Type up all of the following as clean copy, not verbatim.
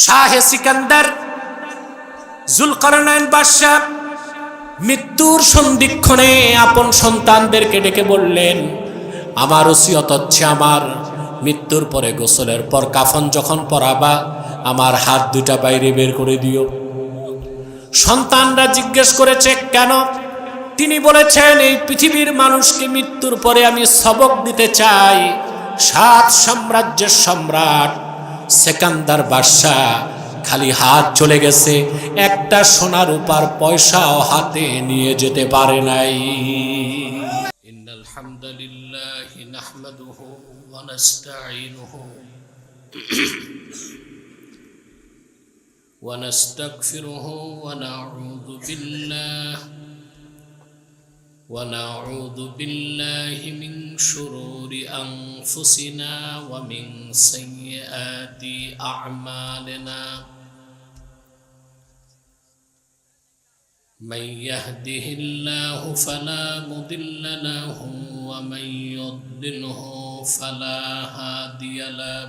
শাহে সিকান্দার জুলকারনাইন বাদশাহ মৃত্যুর সন্ধিক্ষণে আপন সন্তানদেরকে ডেকে বললেন, আমার ওসিয়ত হচ্ছে, আমার মৃত্যুর পরে গোসলের পর কাফন যখন পরাবা, আমার হাত দুটা বাইরে বের করে দিও। সন্তানরা জিজ্ঞেস করেছে, কেন? তিনি বলেছেন, এই পৃথিবীর মানুষকে মৃত্যুর পরে আমি সবক দিতে চাই। 7 সাম্রাজ্যের সম্রাট সেকান্দার বাদশাহ খালি হাত চলে গেছে, একটা সোনার রূপার পয়সাও হাতে নিয়ে যেতে পারে নাই। ইন্নাল হামদুলিল্লাহি নাহমাদুহু ওয়া নাস্তাঈনুহু ওয়া নাস্তাগফিরুহু ونعوذ بالله من شرور أنفسنا ومن سيئات أعمالنا من يهده الله فلا مضل له ومن يضلله فلا هادي له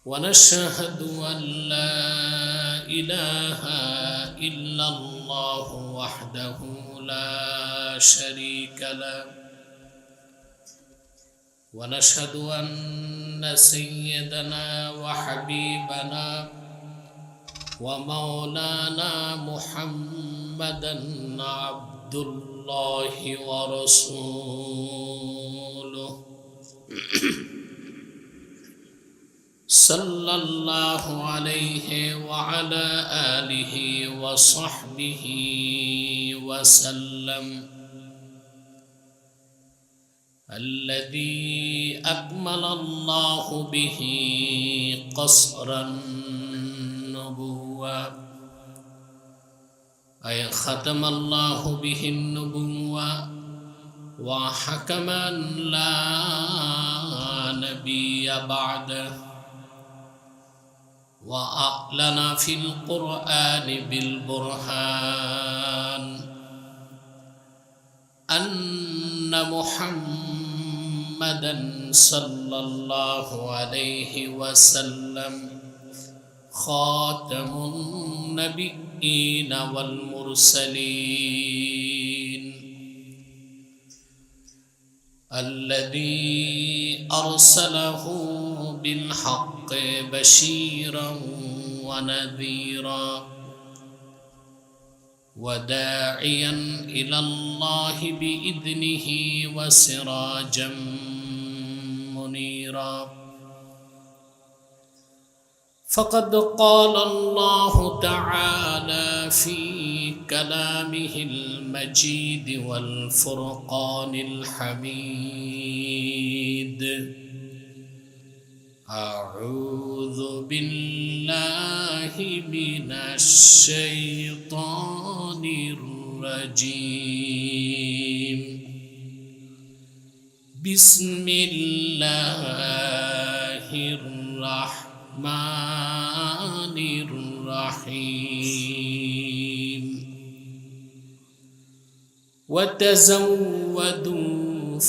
ونشهد أن لا إله إلا الله وحده لا شريك له ونشهد أن سيدنا وحبيبنا ومولانا محمدا عبد الله ورسوله صلى الله عليه وعلى آله وصحبه وسلم الذي أكمل الله به قصر النبوة أي ختم الله به النبوة وحكما لا نبي بعده وأعلن في القرآن بالبرهان أن محمدا صلى الله عليه وسلم خاتم النبيين والمرسلين الذي أرسله بالحق بشيرا ونذيرا وداعيا إلى الله بإذنه وسراجا منيرا فقد قال الله تعالى في كلامه المجيد والفرقان الحميد أعوذ بالله من الشيطان الرجيم بسم الله الرحمن الرحيم وتزودوا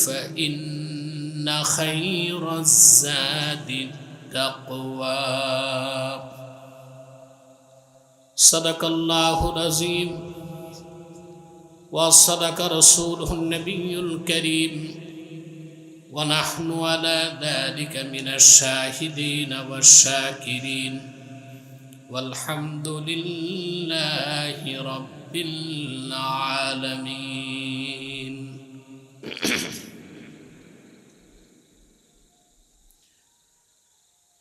فإن خير الزاد التقوى صدق الله العظيم وصدق رسوله النبي الكريم ونحن على ذلك من الشاهدين والشاكرين والحمد لله رب العالمين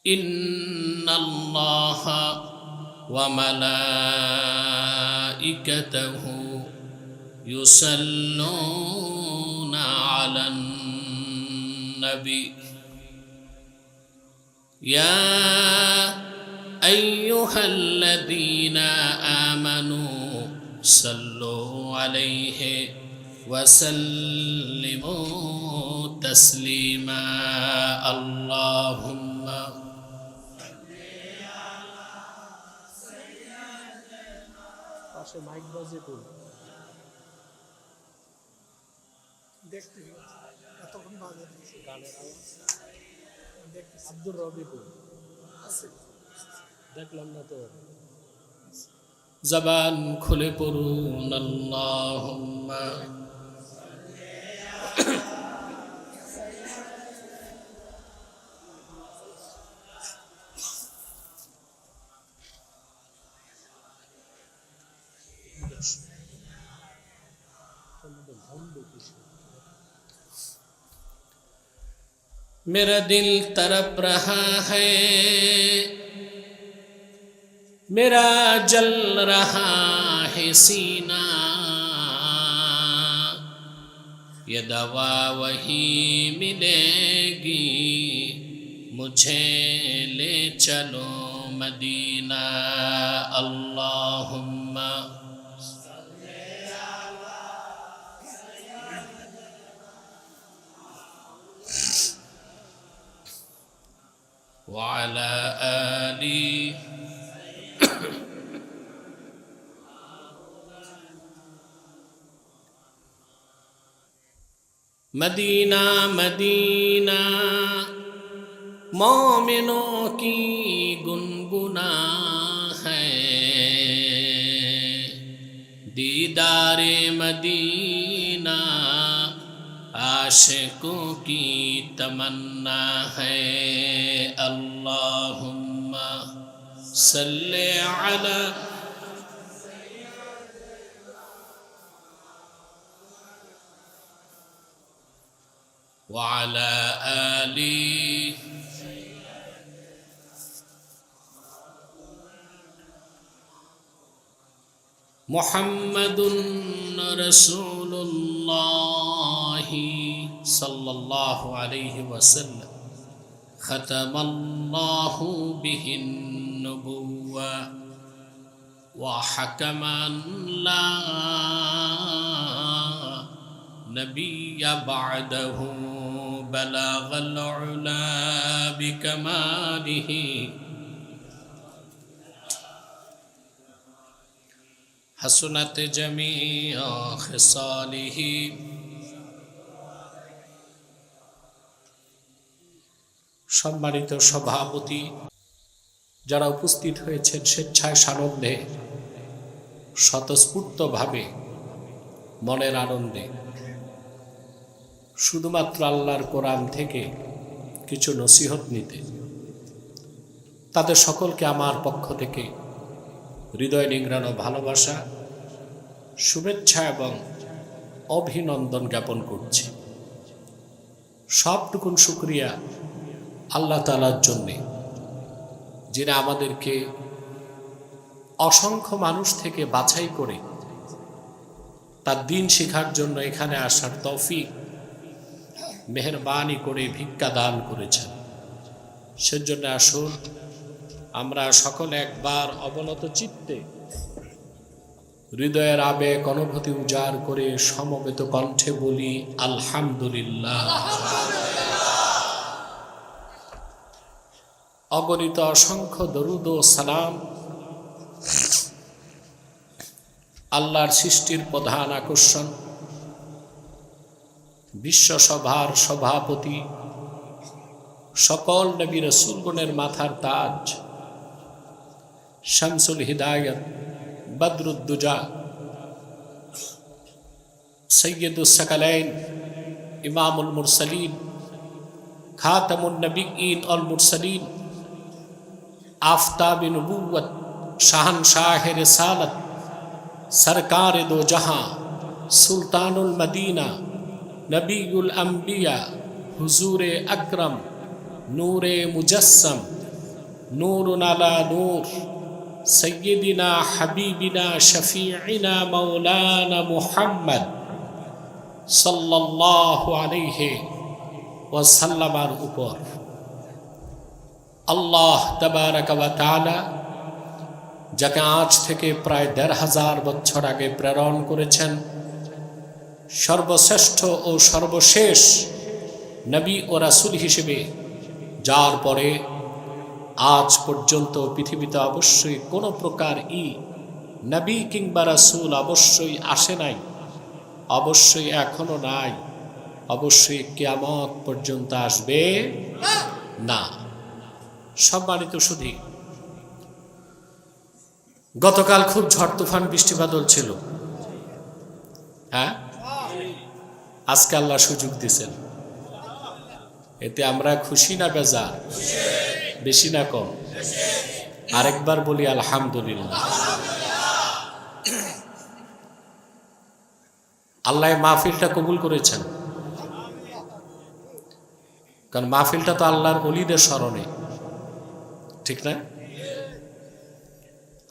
إن الله وملائكته يصلون على النبي يا أيها الذين آمنوا صلوا عليه وسلموا تسليما اللهم মাইক বাজে তো দেখতে এতক্ষণ বাজে গানের আওয়াজ দেখতে আব্দুর রবি দেখলাম না তো। জবান খুলে পড়ুন আল্লাহুম্মা। मेरा दिल तड़प रहा है, मेरा जल रहा है सीना, ये दवा वही मिलेगी, मुझे ले चलो मदीना। अल्लाहुम्मा वअला आली मदीना मदीना मोमिनों की गुनगुना है, दीदारे मदीना आशिकों की तमन्ना है। अल्लाहुम्मा सल्ले अला वअला आली मुहम्मदुन रसूलुल्लाहि सल्लल्लाहु अलैहि वसल्लम खतमल्लाहु बिहिन नुबुव्वा व हकमन ला नबिय्य बअदहु बलगल उला बिकमालिहि हसनत जमीअ खिसालिहि। সম্মানিত সভাপতি, যারা উপস্থিত হয়েছেন স্বেচ্ছায় সানন্দে স্বতঃস্ফূর্তভাবে মনের আনন্দে শুধুমাত্র আল্লাহর কোরআন থেকে কিছু নসিহত নিতে, তাদের সকলকে আমার পক্ষ থেকে হৃদয় নিংড়ানো ভালোবাসা, শুভেচ্ছা এবং অভিনন্দন জ্ঞাপন করছি। সবটুকুন শুকরিয়া আল্লাহ তাআলার জন্যে, যিনি আমাদেরকে অসংখ্য মানুষ থেকে বাছাই করে তার দিন শেখার জন্য এখানে আসার তৌফিক মেহেরবানি করে ভিক্ষা দান করেছেন। সেজন্য আসুন আমরা সকলে একবার অবনত চিত্তে হৃদয়ের আবেগ অনুভূতি উজাড় করে সমবেত কণ্ঠে বলি আলহামদুলিল্লাহ। অগণিত অসংখ্য দরুদ ও সালাম আল্লাহর সৃষ্টির প্রধান আকর্ষণ, বিশ্বসভার সভাপতি, সকল নবী রাসূলগণের মাথার তাজ, শামসুল হিদায়াত, বদরুদ্দুজা, সৈয়দুস সাকালাইন, ইমামুল মুরসালিন, খাতামুন নবিয়্যিন ওয়াল মুরসালিন, আফতাব-ই নবুওয়াত, শাহনশাহ-এ রিসালাত, সরকার-এ দো জাহাঁ, সুলতানুল মদিনা, নবিয়ুল আম্বিয়া, হুজুরে আকরম, নূরে মুজস্সম, নূরুন আলা নূর, সৈয়দিনা হাবিবিনা শফিঈনা মাওলানা মুহাম্মদ সাল্লাল্লাহু আলাইহি ওয়াসাল্লামের উপর আল্লাহ তাবারাকা ওয়া তাআলা যাকে আজ থেকে প্রায় ১৫০০ বছর আগে প্রেরণ করেছেন, সর্বশ্রেষ্ঠ ও সর্বশেষ নবী ও রাসূল হিসেবে, যার পরে আজ পর্যন্ত পৃথিবীতে অবশ্যই কোনো প্রকার নবী কিংবা রাসূল অবশ্যই আসে নাই, অবশ্যই এখনো নাই, অবশ্যই কিয়ামত পর্যন্ত আসবে না। সম্মানিত সুধী, গতকাল খুব ঝড় তুফান বৃষ্টি বাদল ছিল। হ্যাঁ, আজকে আল্লাহ সুযোগ দিয়েছেন, এতে আমরা খুশি না বেজার? বেশি না কম? আরেকবার বলি আলহামদুলিল্লাহ। আল্লাহ মাহফিলটা কবুল করেছেন, কারণ মাহফিলটা তো আল্লাহর ওলিদের স্মরণে, ঠিক না?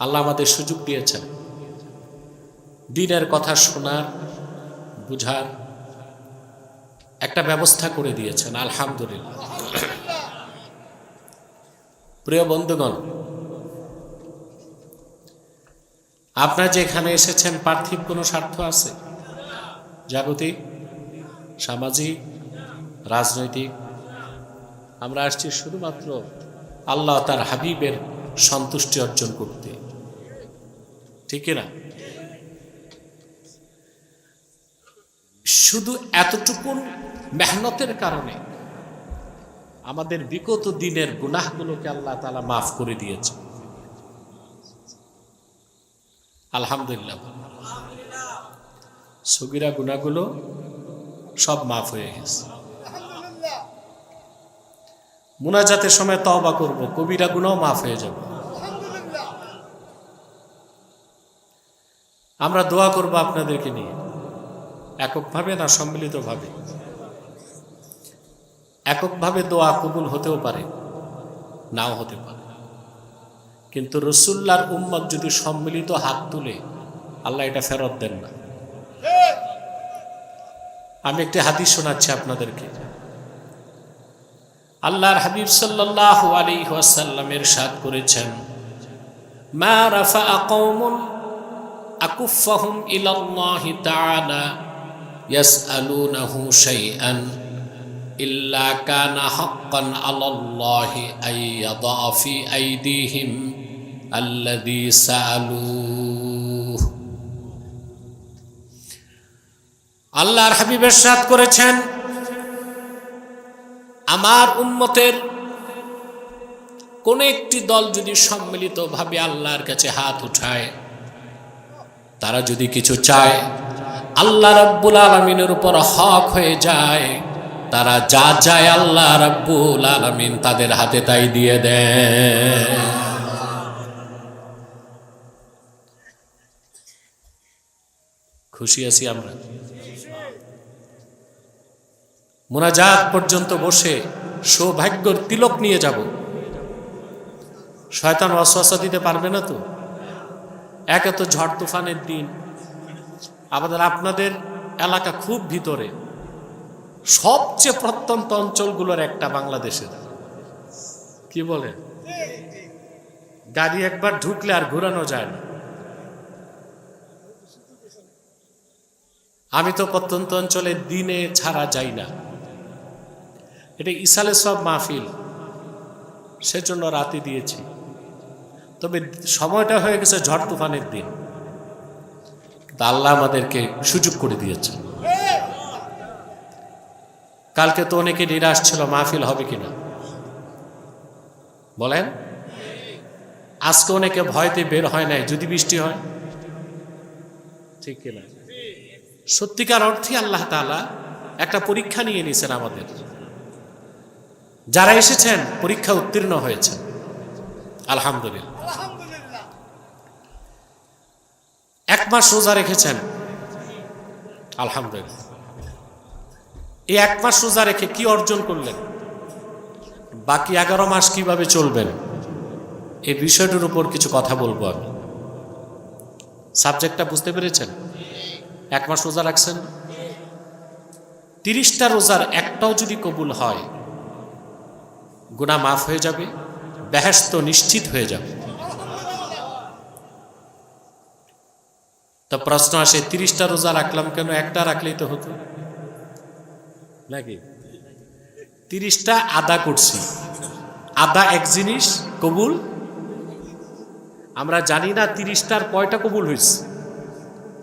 আল্লাহ আমাদের সুযোগ দিয়েছেন দ্বীনের কথা শোনার, বুঝার একটা ব্যবস্থা করে দিয়েছেন, আলহামদুলিল্লাহ। প্রিয় বন্ধুগণ, আপনারা যে এখানে এসেছেন পার্থিব কোনো স্বার্থ আছে? জাগতিক, সামাজিক, রাজনৈতিক? আমরা আসছি শুধুমাত্র আল্লাহ তার হাবিবের সন্তুষ্টি অর্জন করতে, ঠিক না? শুধু এতটুকু মেহনতের কারণে আমাদের বিগত দিনের গুনাহগুলোকে আল্লাহ তাআলা মাফ করে দিয়েছে, আলহামদুলিল্লাহ। সগীরা গুনাহগুলো সব মাফ হয়ে গেছে। মুনাজাতের সময় তওবা করব, কবিরা গুনাহ মাফ হয়ে যাবে। আমরা দোয়া করব আপনাদেরকে নিয়ে, এককভাবে না সম্মিলিতভাবে? এককভাবে দোয়া কবুল হতেও পারে, নাও হতে পারে, কিন্তু রাসূলুল্লাহর উম্মত যদি সম্মিলিত হাত তুলে, আল্লাহ এটা ফেরত দেন না। আমি একটি হাদিস শোনাচ্ছি আপনাদেরকে। আল্লাহর হাবিব সাল্লাল্লাহু আলাইহি ওয়াসাল্লাম ইরশাদ করেছেন, মা রাফা'a কওমুন আকুফাহুম ইলাল্লাহি তাআলা ইয়াসআলুনাহু শাইআন ইল্লা কানা হাক্কান আলাল্লাহি আইয়াদা ফি আইদিহিম আল্লাযী সাআলুহু। আল্লাহর হাবিব ইরশাদ করেছেন, আমার উম্মতের কোন একটি দল যদি সম্মিলিতভাবে আল্লাহর কাছে হাত উঠায়, তারা যদি কিছু চায়, আল্লাহ রাব্বুল আলামিনের উপর হক হয়ে যায়, তারা যা চায় আল্লাহ রাব্বুল আলামিন তাদের হাতে তাই দিয়ে দেন। খুশি আছি আমরা। মুনাজাত পর্যন্ত বসে সৌভাগ্যর তিলক নিয়ে যাব। শয়তান ওয়াসওয়াসা দিতে পারবে না তো? একে তো ঝড় তুফানের দিন, আমাদের আপনাদের এলাকা খুব ভিতরে, সবচেয়ে প্রত্যন্ত অঞ্চলগুলোর একটা বাংলাদেশের, কি বলেন? গাড়ি একবার ঢুকলে আর ঘোরানো যায় না। আমি তো প্রত্যন্ত অঞ্চলে দিনে ছাড়া যাই না, এটা ইসালে সব মাহফিল, সেজন্য রাতে দিয়েছি। তবে সময়টা হয়ে গেছে ঝড় তুফানের দিন, আল্লাহ আমাদেরকে সুযোগ করে দিয়েছে। কালকে তো অনেকে নিরাশ ছিল মাহফিল হবে কিনা, বলেন? আজকে অনেকে ভয়তে বের হয় নাই, যদি বৃষ্টি হয়, ঠিক কিনা? সত্যিকার অর্থে আল্লাহ তাআলা একটা পরীক্ষা নিয়ে নিয়েছেন আমাদের। যারা এসেছেন পরীক্ষা উত্তীর্ণ হয়েছে, আলহামদুলিল্লাহ। এক মাস রোজা রেখেছেন, আলহামদুলিল্লাহ। এই এক মাস রোজা রেখে কি অর্জন করলেন? বাকি 11 মাস কিভাবে চলবেন, এই বিষয়টার উপর কিছু কথা বলবো আমি। সাবজেক্টটা বুঝতে পেরেছেন? এক মাস রোজা রাখছেন, 30টা রোজার একটাও যদি কবুল হয়, গুনাহ মাফ হয়ে যাবে, বেহেশত নিশ্চিত হয়ে যাবে। তো প্রশ্ন আসে, 30টা রোজা রাখলাম কেন, একটা রাখলেই তো হতো নাকি? 30টা আদা করছি, আদা এক জিনিস, কবুল আমরা জানি না 30টার কয়টা কবুল হয়েছে,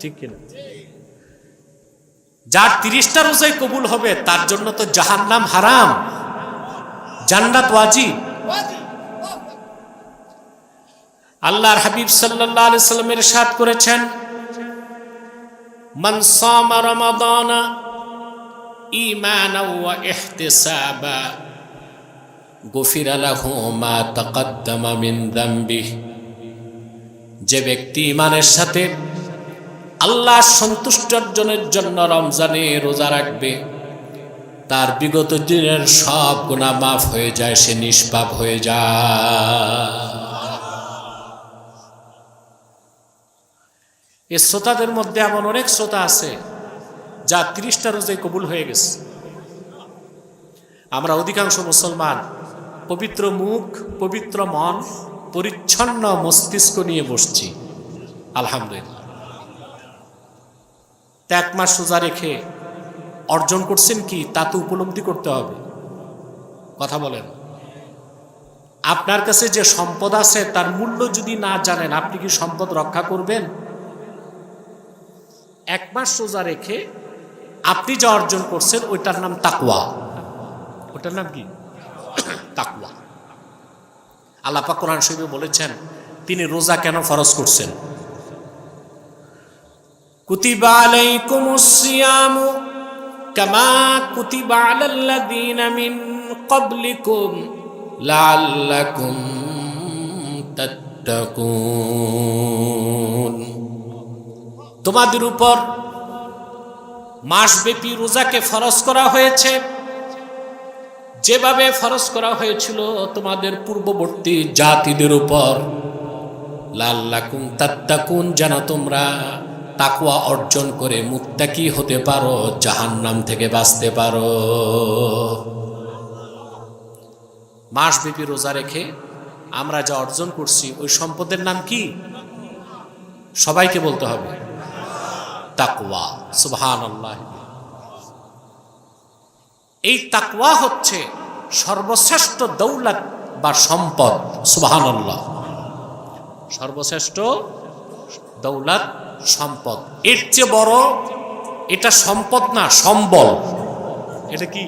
ঠিক কিনা? যার 30টা রোজাই কবুল হবে তার জন্য তো জাহান্নাম হারাম, জান্নাত ওয়াজিব। আল্লাহর হাবিব সাল্লাল্লাহু আলাইহি সাল্লাম ইরশাদ করেছেন, মান সামা রমাদানা ঈমানাও ওয়া ইহতিসাবা গুফিরা লাহু মা তাকাদ্দামা মিন যামবিহি। যে ব্যক্তি ঈমানের সাথে আল্লাহর সন্তুষ্টি অর্জনের জন্য রমজানে রোজা রাখবে, তার বিগত দিনের সব গুনাহ মাফ হয়ে যায়, সে নিষ্পাপ হয়ে যায়। এই শ্রোতাদের মধ্যে এমন অনেক শ্রোতা আছে যা 30টা রোজায় কবুল হয়ে গেছে। আমরা অধিকাংশ মুসলমান পবিত্র মুখ, পবিত্র মন, পরিচ্ছন্ন মস্তিষ্ক নিয়ে বসছি, আলহামদুলিল্লাহ। 1 মাস রোজা রেখে অর্জন করছেন কি তা তো উপলব্ধি করতে হবে। কথা বলেন, আপনার কাছে যে সম্পদ আছে তার মূল্য যদি না জানেন, আপনি কি সম্পদ রক্ষা করবেন? 1 মাস রোজা রেখে আপনি যা অর্জন করছেন ওইটার নাম তাকওয়া। ওটার নাম কি? তাকওয়া। আল্লাহ পাক কোরআন শরীফে বলেছেন তিনি রোজা কেন ফরজ করছেন। কুতিবা আলাইকুমুস সিয়ামু কামা কুতিবা আলাল্লাযীনা মিন ক্বাবলিকুম লাআল্লাকুম তাত্তাকুন। তোমাদের উপর মাসব্যাপী রোজাকে ফরজ করা হয়েছে, যেভাবে ফরজ করা হয়েছিল তোমাদের পূর্ববর্তী জাতিদের উপর। লাআল্লাকুম তাত্তাকুন, যেন তোমরা তাকওয়া অর্জন করে মুত্তাকি হতে পারো, জাহান্নাম থেকে বাঁচতে পারো। মাসব্যাপী রোজা রেখে আমরা যা অর্জন করছি ওই সম্পদের নাম কি? সবাইকে বলতে হবে তাকওয়া। সুবহানাল্লাহ। এই তাকওয়া হচ্ছে সর্বশ্রেষ্ঠ দৌলত বা সম্পদ। সুবহানাল্লাহ। সর্বশ্রেষ্ঠ দৌলত, সম্পদ। এর চেয়ে বড় এটা সম্পদ না, সম্বল। এটা কি?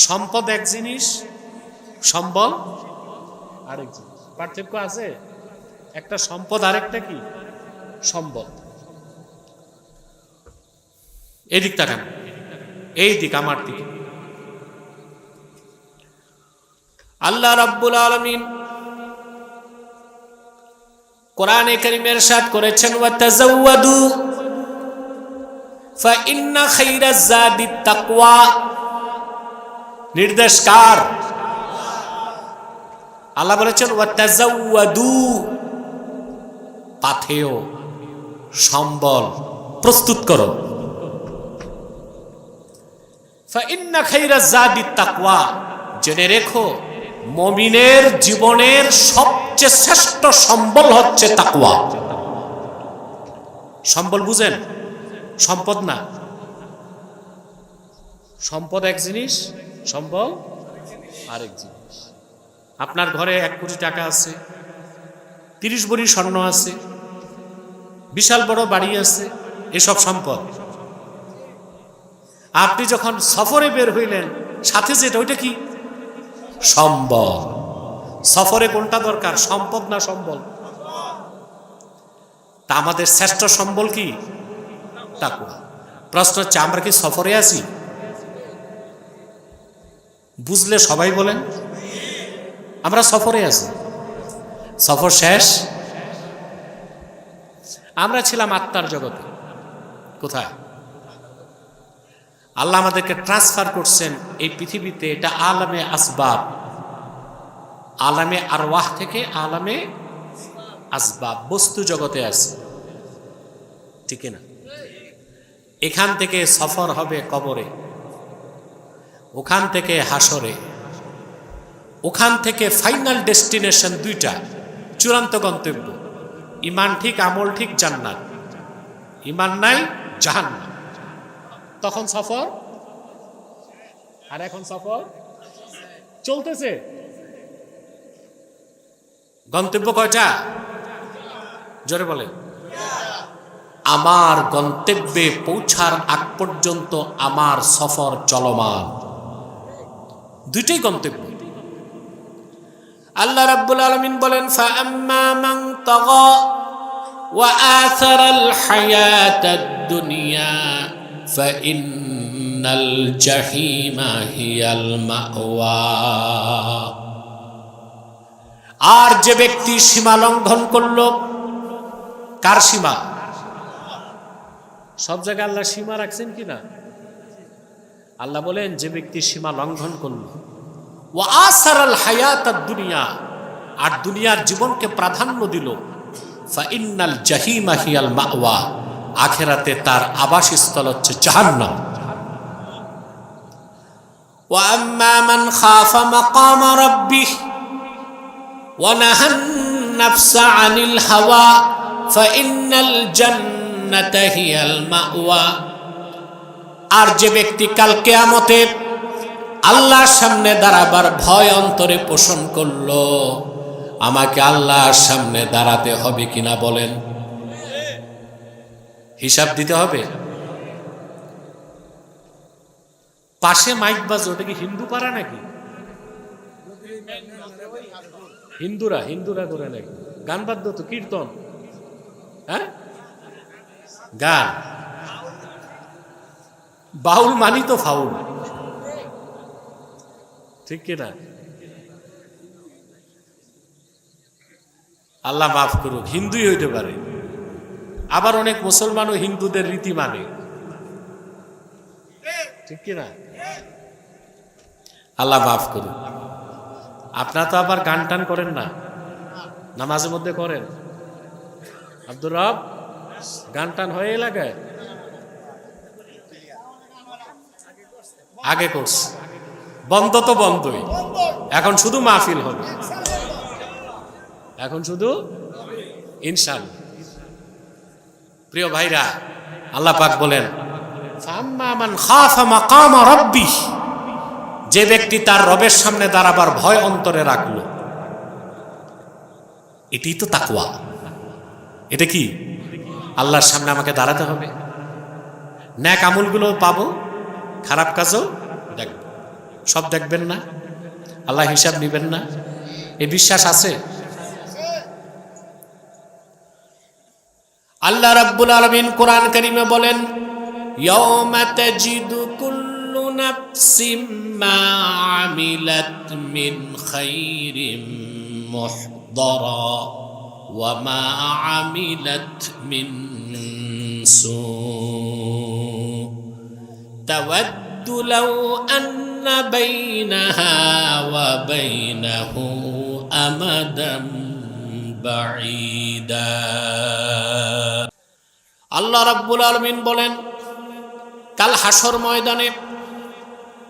সম্পদ এক জিনিস, সম্বল আরেক জিনিস। পার্থক্য আছে? একটা সম্পদ, আরেকটা কি? সম্বল। এদিক তাকান, এই দিক, আমার দিক। আল্লাহ রাব্বুল আলামিন কোরআনে কারীমে ইরশাদ করেছেন, ওয়া তাযাওয়াদু ফা ইন্না খায়রাজ যাদিত তাকওয়া। নির্দেশ কার? আল্লাহ বলেছেন ওয়া তাযাওয়াদু, পাথেয়, সম্বল প্রস্তুত করো। ফা ইন্না খায়রাজ যাদিত তাকওয়া, জেনে রেখো মুমিনের জীবনের সবচেয়ে শ্রেষ্ঠ সম্বল হচ্ছে তাকওয়া। সম্বল বুঝেন? সম্পদ না। সম্পদ এক জিনিস, সম্বল আরেক জিনিস। আপনার ঘরে 1 কোটি টাকা আছে, 30 ভরি স্বর্ণ আছে, বিশাল বড় বাড়ি আছে, এসব সম্পদ। আপনি যখন সফরে বের হইলেন, সাথে যেটা, ওইটা কি? সম্বল। সফরে কোনটা দরকার, সম্পদ না সম্বল? তা আমাদের শ্রেষ্ঠ সম্বল কি? তাকওয়া। প্রশ্ন হচ্ছে আমরা কি সফরে আছি? বুঝলে সবাই বলেন আমরা সফরে আছি। সফর শেষ, আমরা ছিলাম আত্মার জগতে। কোথায়? আল্লাহ আমাদেরকে ট্রান্সফার করছেন এই পৃথিবীতে। এটা আলামে আসবাব, আলামে আরওয়াহ থেকে আলামে আসবাব, বস্তু জগতে আছে, ঠিক না? এখান থেকে সফর হবে কবরে, ওখান থেকে হাসরে, ওখান থেকে ফাইনাল ডেস্টিনেশন 2টা, চূড়ান্ত গন্তব্য। ইমান ঠিক, আমল ঠিক, জান্নাত। ইমান নাই, জাহান্নাম। তখন সফর, আর এখন সফর চলতেছে। গন্তব্য কয়টা? জোরে বলে। আমার গন্তব্যে পৌঁছার আগ পর্যন্ত আমার সফর চলমান। 2টাই গন্তব্য। আল্লাহ রাব্বুল আলামিন বলেন ফাআম্মা মান তাগা ওয়া আথারাল হায়াতাদ দুনিয়া ফাইন্নাল জাহিমা হিয়াল মাওয়া। আর যে ব্যক্তি সীমা লঙ্ঘন করলো, কার সীমা? সব জায়গায় আল্লাহ সীমা রাখছেন কিনা? আল্লাহ বলেন যে ব্যক্তি সীমা লঙ্ঘন করলো, ওয়া আসারাল হায়াতাদ দুনিয়া, আর দুনিয়ার জীবনকে প্রাধান্য দিল, ফাইন্নাল জাহিমা হিয়াল মাওয়া, আখিরাতে তার আবাসস্থল হচ্ছে জাহান্নাম। ওয়া আম্মা মান খাফা মাকামা রাব্বিহ ওয়া নাহান নাফসা আনিল হাওয়া ফাইন্নাল জান্নাতা হিয়াল মাওয়া। আর যে ব্যক্তি কাল কিয়ামতে আল্লাহর সামনে দাঁড়াবার ভয় অন্তরে পোষণ করলো, আমাকে আল্লাহর সামনে দাঁড়াতে হবে কিনা বলেন, হিসাব দিতে হবে। পাশে মাইক বাজে, ওটা কি হিন্দু পাড়া নাকি? হিন্দুরা করে নাকি? গান বাদ্য তো, কীর্তন, হ্যাঁ গান। বাউল মানি তো ফাউল, ঠিক কিনা? আল্লাহ মাফ করুক, হিন্দুই হইতে পারে, আবার অনেক মুসলমানও হিন্দুদের রীতি মানে, ঠিক কিনা? আল্লাহ মাফ করুক। আপনারা তো আবার গান টান করেন না, নামাজের মধ্যে করেন? আব্দুর রব, গান টান হয়ে এলাকায়? আগে করছে, বন্ধ তো বন্ধই, এখন শুধু মাহফিল হবে, এখন শুধু ইনশাআল্লাহ। প্রিয় ভাইরা, আল্লাহ পাক বলেন ফাম্মা মান খাফা মাকামা রাব্বিহ, যে ব্যক্তি তার রবের সামনে দাঁড়াবার ভয় অন্তরে রাখলো, এটাই তো তাকওয়া। এটা কি? আল্লাহর সামনে আমাকে দাঁড়াতে হবে, নেক আমলগুলো পাবো, খারাপ কাজও দেখব, সব দেখবেন না, আল্লাহ হিসাব নিবেন না, এই বিশ্বাস আছে? আল্লাহ রাব্বুল আলামিন কোরআন কারীমে বলেন ইয়াউমা তাজিদু কুল্লু নাফসিম মা আমিলাত মিন খাইরিন মুহদারা ওয়া মা আমিলাত মিন সু তাওয়াদ্দু লাউ আন্না বাইনাহা ওয়া বাইনাহু আমাদাম বাঈদা। আল্লাহ রাব্বুল আলামিন বলেন কাল হাসর ময়দানে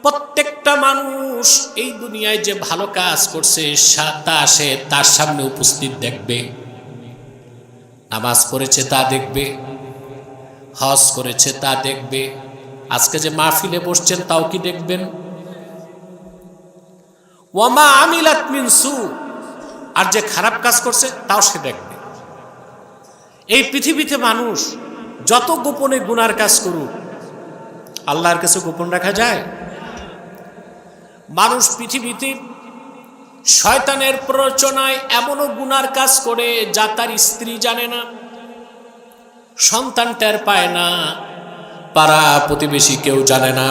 প্রত্যেকটা মানুষ এই দুনিয়ায় যে ভালো কাজ করছে তা সে তার সামনে উপস্থিত দেখবে। নামাজ পড়েছে তা দেখবে, হজ করেছে তা দেখবে, আজকে যে মাহফিলে বসছেন তাও কি দেখবেন? ওয়া মা আমিলাত মিন সু, আর যে খারাপ কাজ করছে তাও সে দেখবে। এই পৃথিবীতে মানুষ যত গোপনে গুনার কাজ করুক, আল্লাহর কাছে গোপন রাখা যায়? মানুষ পৃথিবীতে শয়তানের প্ররোচনায় এমনও গুনার কাজ করে যা তার স্ত্রী জানে না, সন্তান টের পায় না, পাড়া প্রতিবেশী কেউ জানে না।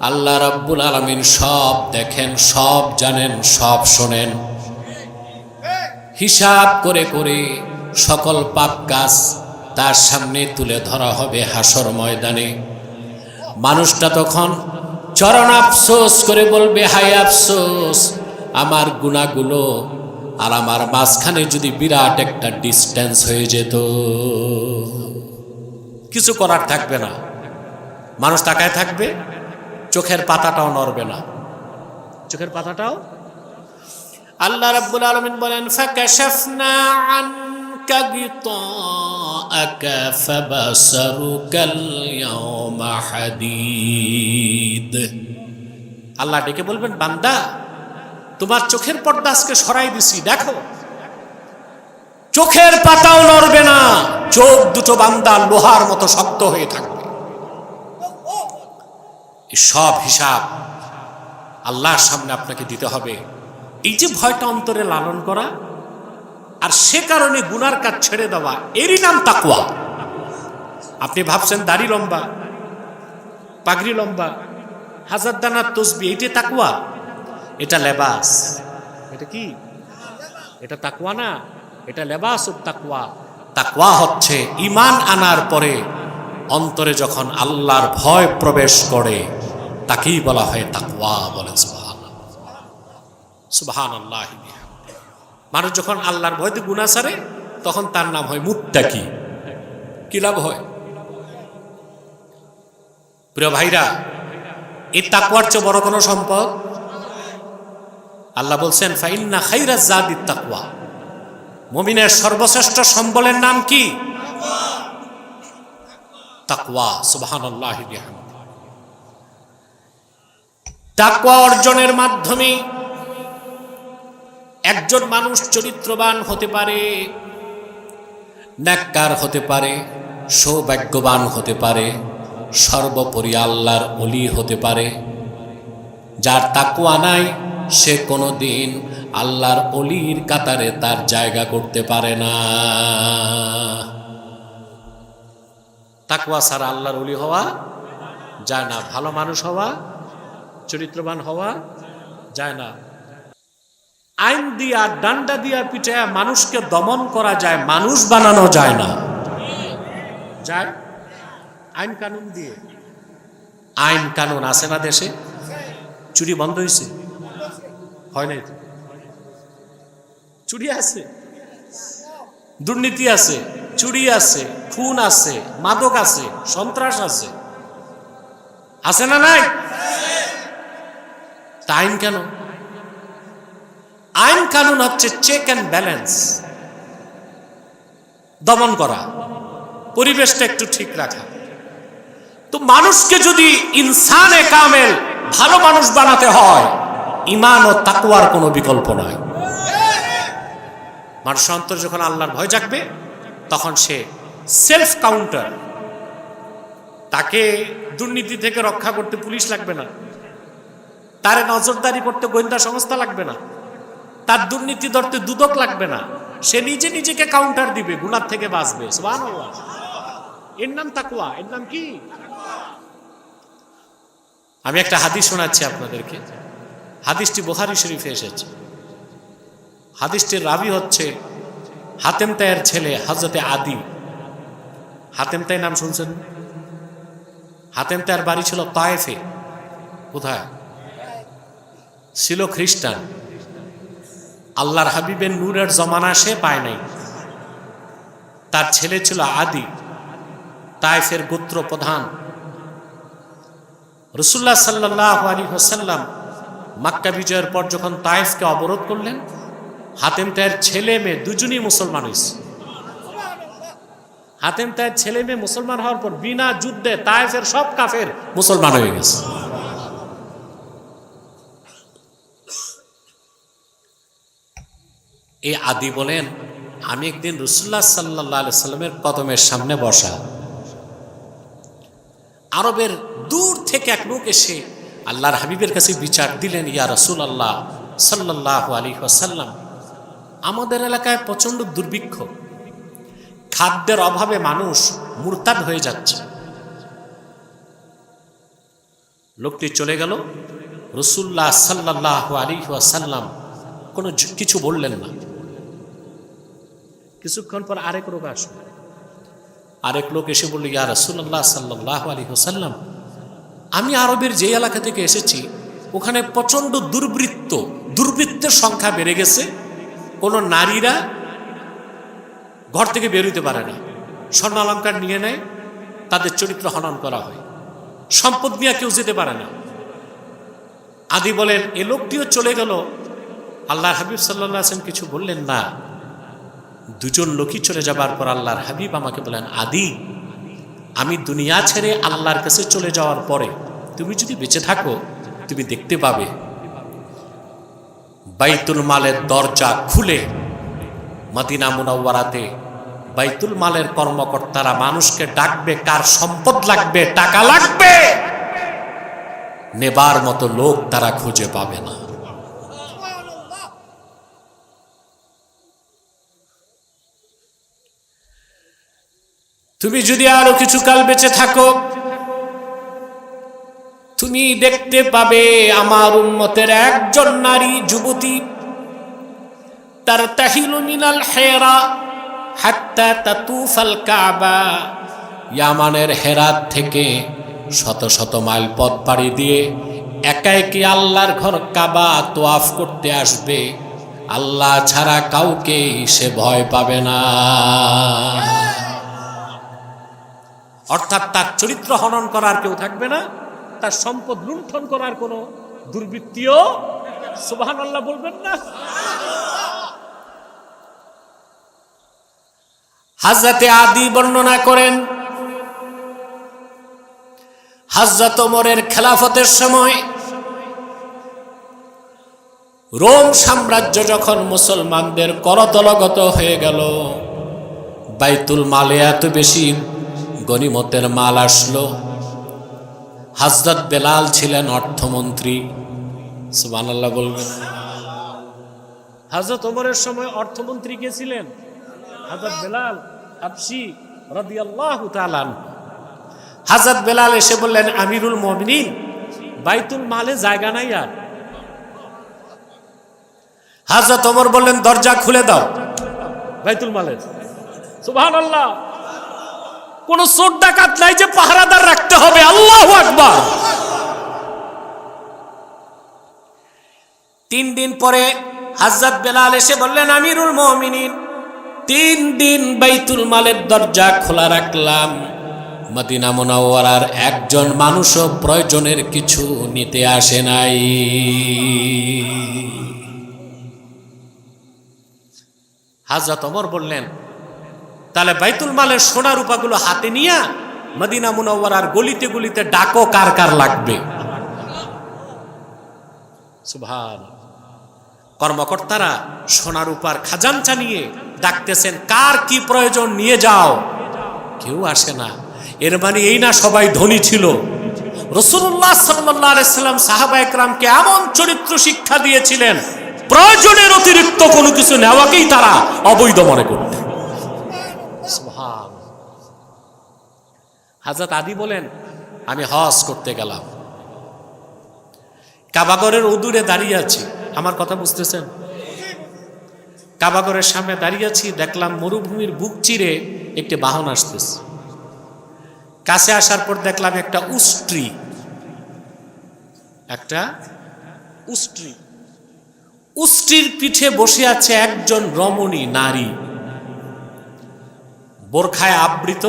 আল্লাহ রাব্বুল আলামিন সব দেখেন, সব জানেন, সব শোনেন। হিসাব করে করে সকল পাপ কাজ তার সামনে তুলে ধরা হবে হাসর ময়দানে। মানুষটা তখন চরণ আফসোস করে বলবে, হায় আফসোস, আমার গুনাহগুলো আর আমার মাঝখানে যদি বিরাট একটা ডিস্টেন্স হয়ে যেত, কিছু করার থাকবে না। মানুষ তাকায় থাকবে, চোখের পাতাটাও নড়বে না, চোখের পাতাটাও। আল্লাহ রাব্বুল আলামিন বলেন ফাকাশাফনা আনকা গিতাআকা ফাবাসারুকাল ইয়াওমা হাদীদ। আল্লাহ ডেকে বলবেন, বান্দা তোমার চোখের পর্দা আজকে সরাই দিছি, দেখো চোখের পাতাও নড়বে না, চোখ দুটো বান্দা লোহার মতো শক্ত হয়ে থাকবে। এই সব হিসাব আল্লাহর সামনে আপনাকে দিতে হবে। এই যে ভয়টা অন্তরে লালন করা আর সে কারণে গুনার কাজ ছেড়ে দেওয়া, এরই নাম তাকওয়া। আপনি ভাবছেন দাড়ি লম্বা, পাগড়ি লম্বা, হাজার দানার তসবিহ, এটা তাকওয়া? এটা লেবাস। এটা কি? এটা তাকওয়া না, এটা লেবাসুত তাকওয়া। তাকওয়া হচ্ছে ঈমান আনার পরে অন্তরে যখন আল্লাহর ভয় প্রবেশ করে তাকেই বলা হয় তাকওয়া। বলেন সুবহানাল্লাহ, সুবহানাল্লাহ। মানুষ যখন আল্লাহর ভয়তে গুনাহ ছাড়ে তখন তার নাম হয় মুত্তাকি। কি লাভ হয়? প্রিয় ভাইরা, এই তাকওয়ার চেয়ে বড় কোনো সম্পদ? আল্লাহ বলছেন ফাইন্না খাইরাজ জাদিত তাকওয়া। মুমিনের সর্বশ্রেষ্ঠ সম্বলের নাম কি? তাকওয়া। সুবহানাল্লাহি বিহামদিহি। তাকওয়া অর্জনের মাধ্যমে একজন মানুষ চরিত্রবান হতে পারে, নেককার হতে পারে, সৌভাগ্যবান হতে পারে, সর্বোপরি আল্লাহর ওলি হতে পারে। যার তাকওয়া নাই সে কোনোদিন আল্লাহর ওলির কাতারে তার জায়গা করতে পারে না। তাকওয়া ছাড়া আল্লাহর ওলি হওয়া যায় না, ভালো মানুষ হওয়া, চরিত্রবান হওয়া যায় না। আইন দিয়া, ডান্ডা দিয়া পিটায়া মানুষকে দমন করা যায়, মানুষ বানানো যায় না। যায় আইন কানুন দিয়ে। আইন কানুন আছে না দেশে? চুরি বন্ধ হয়েছে? হয় নাই? চুরি আছে, দুর্নীতি আছে, চুরি আছে, খুন আছে, মাদক আছে, সন্ত্রাস আছে, আছে না নাই? তা আইন কেন? আইন কানুন হচ্ছে চেক অ্যান্ড ব্যালেন্স, দমন করা, পরিবেশটা একটু ঠিক রাখা। তো মানুষকে যদি ইনসানে কামেল, ভালো মানুষ বানাতে হয়, ঈমান ও তাকওয়ার কোনো বিকল্প নয়। মানুষের অন্তরে যখন আল্লাহর ভয় জাগবে তখন সে সেলফ কাউন্টার। তাকে দুর্নীতি থেকে রক্ষা করতে পুলিশ লাগবে না, তারে নজরদারি করতে গোয়েন্দা সংস্থা লাগবে না, তার দুর্নীতি ধরতে দুদক লাগবে না। সে নিজে নিজেকে কাউন্টার দিবে, গুনাহ থেকে বাঁচবে। সুবহানাল্লাহ। এর নাম তাকওয়া। এর নাম কি? আমি একটা হাদিস শোনাচ্ছি আপনাদেরকে। হাদিসটি বুখারী শরীফে এসেছে। হাদিসটির রাবী হচ্ছে হাতেম তাইয়ের ছেলে হযরতে আদি। হাতেম তাই নাম শুনছেন? হাতেম তাইয়ের বাড়ি ছিল তায়েফে। কোথায় ছিল? খ্রিস্টান। আল্লাহর হাবিবের নূরের জমানা সে পায় নাই। তার ছেলে ছিল আদি, তায়েফের গোত্র প্রধান। রাসূলুল্লাহ সাল্লাল্লাহু আলাইহি ওয়াসাল্লাম মক্কা বিজয়ের পর যখন তায়েফকে অবরোধ করলেন, হাতেম তাইয়ের ছেলে মেয়ে দুজনই মুসলমান হয়েছে। হাতেম তাইয়ের ছেলে মেয়ে মুসলমান হওয়ার পর বিনা যুদ্ধে তায়েফের সব কাফের মুসলমান হয়ে গেছে। এই আদি বলেন, আমি একদিন রাসূলুল্লাহ সাল্লাল্লাহু আলাইহি সাল্লামের কদমের সামনে বসা। আরবের দূর থেকে এক লোক এসে আল্লাহর হাবিবের কাছে বিচার দিলেন, ইয়া রাসূলুল্লাহ সাল্লাল্লাহু আলাইহি ওয়াসাল্লাম, আমাদের এলাকায় প্রচন্ড দুর্ভিক্ষ, খাদ্যের অভাবে মানুষ মুরতাদ হয়ে যাচ্ছে। লোকটি চলে গেল। রাসূলুল্লাহ সাল্লাল্লাহু আলাইহি ওয়াসাল্লাম কোনো কিছু বললেন না। কিছুক্ষণ পর আরেক লোক আসলো। আরেক লোক এসে বলল, ইয়া রাসূলুল্লাহ সাল্লাল্লাহু আলাইহি ওয়াসাল্লাম, আমি আরবের যে এলাকা থেকে এসেছি ওখানে প্রচন্ড দুর্বৃত্তের সংখ্যা বেড়ে গেছে। কোনো নারীরা ঘর থেকে বের হইতে পারে না, স্বর্ণ অলংকার নিয়ে নেয়, তাদের চরিত্র হনন করা হয়, সম্পদ নিয়ে কেউ যেতে পারে না। আদি বলেন, এ লোকটিও চলে গেল। আল্লাহর হাবিব সাল্লাল্লাহু আলাইহি ওয়াসাল্লাম কিছু বললেন না। দুজন লোকই চলে যাবার পর আল্লাহর হাবিব আমাকে বলেন, আদি, আমি দুনিয়া ছেড়ে আল্লাহর কাছে চলে যাওয়ার পরে তুমি যদি বেঁচে থাকো তুমি দেখতে পাবে বাইতুল মালের দরজা খুলে মদিনা মুনাওয়ারাতে বাইতুল মালের কর্মকর্তারা মানুষকে ডাকবে, কার সম্পদ লাগবে, টাকা লাগবে, নেবার মতো লোক তারা খুঁজে পাবে না। তুমি যদি আরো কিছুকাল বেঁচে থাকো, তুমি দেখতে পাবে আমার উম্মতের একজন নারী যুবতী তারতাহিলু মিনাল হেরা হাত্তা তাতুফাল কাবা, ইয়ামানের হেরাত থেকে শত শত মাইল পথ পাড়ি দিয়ে একা একি আল্লাহর ঘর কাবা তোয়াফ করতে আসবে। আল্লাহ ছাড়া কাউকে সে ভয় পাবে না। অর্থাৎ তার চরিত্র হনন করার কেউ থাকবে না, তার সম্পদ লুণ্ঠন করার কোনো দুর্বৃত্তিও, সুবহানাল্লাহ বলবেন না? হযরতে আদি বর্ণনা করেন, হযরত ওমরের খেলাফতের সময় রোম সাম্রাজ্য যখন মুসলমানদের করতলগত হয়ে গেল, বাইতুল মালে এত বেশি গনিমতের মাল আসলো। হযরত বেলাল ছিলেন অর্থমন্ত্রী, সুবহানাল্লাহ বলবেন। হযরত ওমরের সময় অর্থমন্ত্রী কে ছিলেন? হযরত বেলাল হাবশী রাদিয়াল্লাহু তাআলা। হযরত বেলাল এসে বললেন, আমিরুল মুমিনিন, বাইতুল মালে জায়গা নাই আর। হযরত ওমর বললেন, দরজা খুলে দাও বাইতুল মালের। সুবহানাল্লাহ। কোন চোর ডাকাত নাই যে পাহারাদার রাখতে হবে। আল্লাহু আকবার। 3 দিন পরে হযরত বেলাল এসে বললেন, আমিরুল মুমিনিন, 3 দিন বাইতুল মালের দরজা খোলা রাখলাম, মদিনা মুনাওয়ারার একজন মানুষও প্রয়োজনের কিছু নিতে আসে নাই। হযরত ওমর বললেন, তাহলে বাইতুল মালের সোনা রূপাগুলো হাতে নিয়ে মদিনা মুনাওয়ারার গলিতে গলিতে ডাকো, কার কার লাগবে। সুবহান। কর্মকর্তারা সোনা রূপার খাজাঞ্চা নিয়ে ডাকতেছেন, কার কি প্রয়োজন নিয়ে যাও। কেউ আসে না। এর মানে এই না সবাই ধনী ছিল। রাসূলুল্লাহ সাল্লাল্লাহু আলাইহি সাল্লাম সাহাবায়ে কেরামকে এমন চরিত্র শিক্ষা দিয়েছিলেন, প্রয়োজনের অতিরিক্ত কোনো কিছু নেওয়াকেই তারা অবৈধ মনে করতেন। সুবহান। হযরত আদি বলেন, আমি হজ করতে গেলাম, কাবাগরের উদূরে দাঁড়িয়ে আছি। আমার কথা বুঝতেছেন? কাবাগরের সামনে দাঁড়িয়ে আছি, দেখলাম মরুভূমির বুক চিরে একটি বাহন আসতেছে। কাছে আসার পর দেখলাম একটা উষ্ট্রির পিঠে বসে আছে একজন রমণী নারী, বোরখায় আবৃত,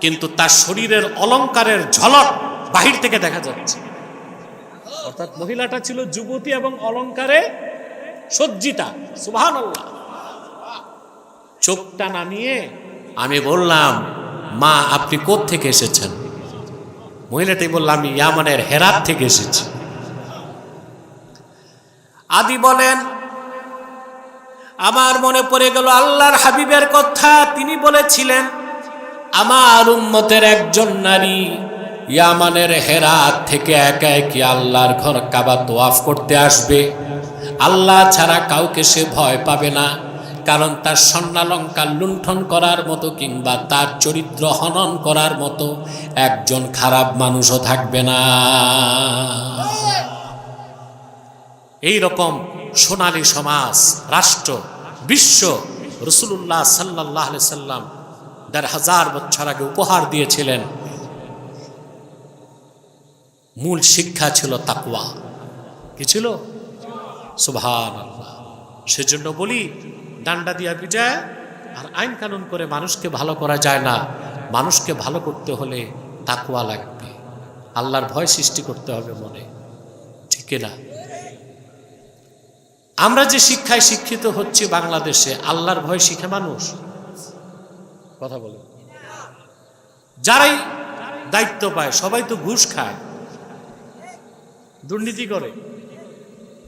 কিন্তু তার শরীরের অলংকারের ঝলক বাহির থেকে দেখা যাচ্ছে। অর্থাৎ মহিলাটা ছিল যুবতী এবং অলংকারে সজ্জিতা। সুবহানাল্লাহ। চোখটা নামিয়ে আমি বললাম, মা আপনি কোত্থেকে এসেছেন? মহিলাটি বললাম, আমি ইয়ামানের হেরাত থেকে এসেছি। আদি বলেন, আমার মনে পড়ে গেল আল্লাহর হাবিবের কথা। তিনি বলেছিলেন, আমার উম্মতের একজন নারী ইয়ামানের হেরাত থেকে একা একি আল্লাহর ঘর কাবা তোয়াফ করতে আসবে। আল্লাহ ছাড়া কাউকে সে ভয় পাবে না, কারণ তার স্বর্ণালঙ্কার লুণ্ঠন করার মতো কিংবা তার চরিত্র হনন করার মতো একজন খারাপ মানুষও থাকবে না। এই রকম সোনালী সমাজ, রাষ্ট্র, বিশ্ব রাসূলুল্লাহ সাল্লাল্লাহু আলাইহি সাল্লাম ১,৫০০ বছর আগে উপহার দিয়েছিলেন। মূল শিক্ষা ছিল তাকওয়া। কি ছিল? সুবহানাল্লাহ। সেজন্য বলি, ডান্ডা দিয়া পিটায় আর আইন কানুন করে মানুষকে ভালো করা যায় না। মানুষকে ভালো করতে হলে তাকওয়া লাগবে, আল্লাহর ভয় সৃষ্টি করতে হবে মনে, ঠিক না? আমরা যে শিক্ষায় শিক্ষিত হচ্ছি বাংলাদেশে, আল্লাহর ভয় শিখে মানুষ? কথা বলে। যারাই দায়িত্ব পায় সবাই তো ঘুষ খায়, দুর্নীতি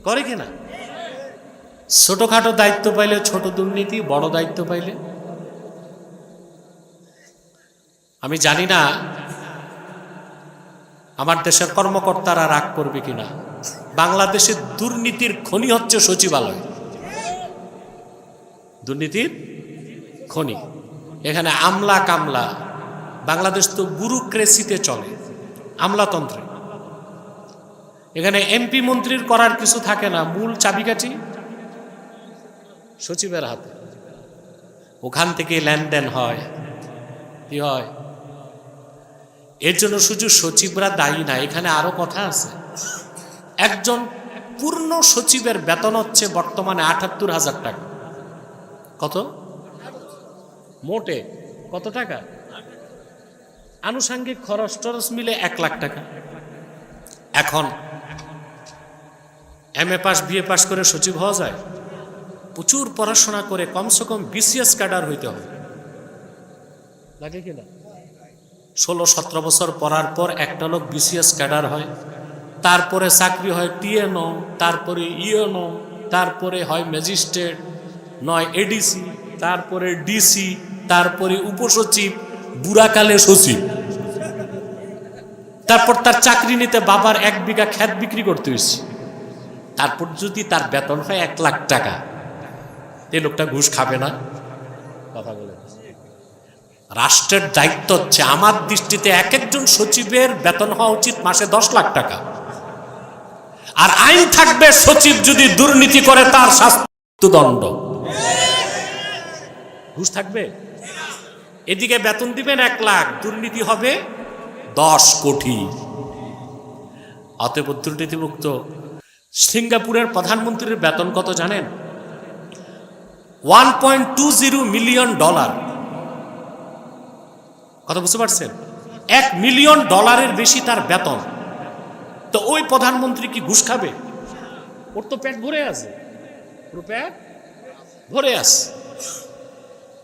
করে কিনা? ছোটখাটো দায়িত্ব পাইলে ছোট দুর্নীতি, বড় দায়িত্ব পাইলে। আমি জানি না আমার দেশের কর্মকর্তারা রাগ করবে কিনা। বাংলাদেশের দুর্নীতির খনি হচ্ছে সচিবালয়, দুর্নীতির খনি। এখানে আমলা কামলা, বাংলাদেশ তো ব্যুরোক্রেসিতে চলে, আমলাতন্ত্রে। এখানে এমপি মন্ত্রীর করার কিছু থাকে না, মূল চাবিকাঠি সচিবের হাতে, ওখান থেকে লেনদেন হয়। কি হয়? এর জন্য শুধু সচিবরা দায়ী না, এখানে আরো কথা আছে। একজন পূর্ণ সচিবের বেতন হচ্ছে বর্তমানে ৭৮,০০০ টাকা। কত? মোটে কত টাকা? আনুষঙ্গিক খরচ টরচ মিলে ১ লাখ টাকা। এখন এমএ পাস বিএ পাস করে সচিব হওয়া যায়? প্রচুর পড়াশোনা করে কমসে কম বিসিএস ক্যাডার হইতে হবে, লাগে কিনা? ১৬-১৭ বছর পড়ার পর একটা লোক বিসিএস ক্যাডার হয়, তারপরে চাকরি হয় টিএনও, তারপরে ইএনও, তারপরে হয় ম্যাজিস্ট্রেট, নয় এডিসি, তারপরে ডিসি, তারপরে উপসচিব, বুড়াকালে সচিব। তারপর তার চাকরি নিতে বাবার ১ বিঘা ক্ষেত বিক্রি করতে হয়েছে। তারপর যদি তার বেতন হয় ১ লাখ টাকা, এই লোকটা ঘুষ খাবে না? কথা বলে। রাষ্ট্রের দায়িত্ব হচ্ছে, আমার দৃষ্টিতে এক একজন সচিবের বেতন হওয়া উচিত মাসে ১০ লাখ টাকা। আর আইন থাকবে, সচিব যদি দুর্নীতি করে তার শাস্তিদণ্ড। ঘুষ থাকবে। এদিকে বেতন দিবেন ১ লাখ, দুর্নীতি হবে ১০ কোটি। অতএব দুর্নীতিমুক্ত। সিঙ্গাপুরের প্রধানমন্ত্রীর বেতন কত জানেন? $1.20 মিলিয়ন। কথা বুঝতে পারছেন? $1 মিলিয়ন বেশি তার বেতন। তো ওই প্রধানমন্ত্রী কি ঘুষ খাবে? ওর তো পেট ভরে আছে, পুরো পেট ভরে আছে।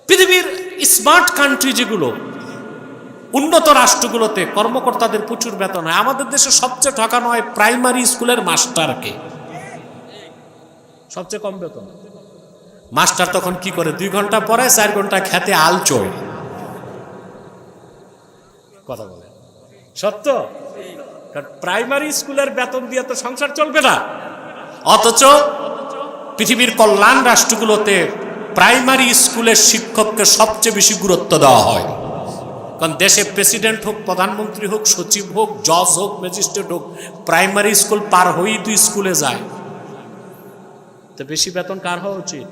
পৃথিবীর স্মার্ট কান্ট্রি যেগুলো, উন্নত রাষ্ট্রগুলোতে কর্মকর্তাদের প্রচুর বেতন হয়। আমাদের দেশে সবচেয়ে ঠকানো হয় প্রাইমারি স্কুলের মাস্টারকে, সবচেয়ে কম বেতন। মাস্টার তখন কি করে? 2 ঘন্টা পরে 4 ঘন্টা খেতে আল চড়ে। কথা বলে সত্য? প্রাইমারি স্কুলের বেতন দিয়ে তো সংসার চলবে না। অথচ পৃথিবীর কল্যাণ রাষ্ট্রগুলোতে প্রাইমারি স্কুলের শিক্ষককে সবচেয়ে বেশি গুরুত্ব দেওয়া হয়। কারণ দেশে প্রেসিডেন্ট হোক, প্রধানমন্ত্রী হোক, সচিব হোক, জজ হোক, ম্যাজিস্ট্রেট হোক, প্রাইমারি স্কুল পার হয়েই তো স্কুলে যায়। তো বেশি বেতন কার হওয়া উচিত?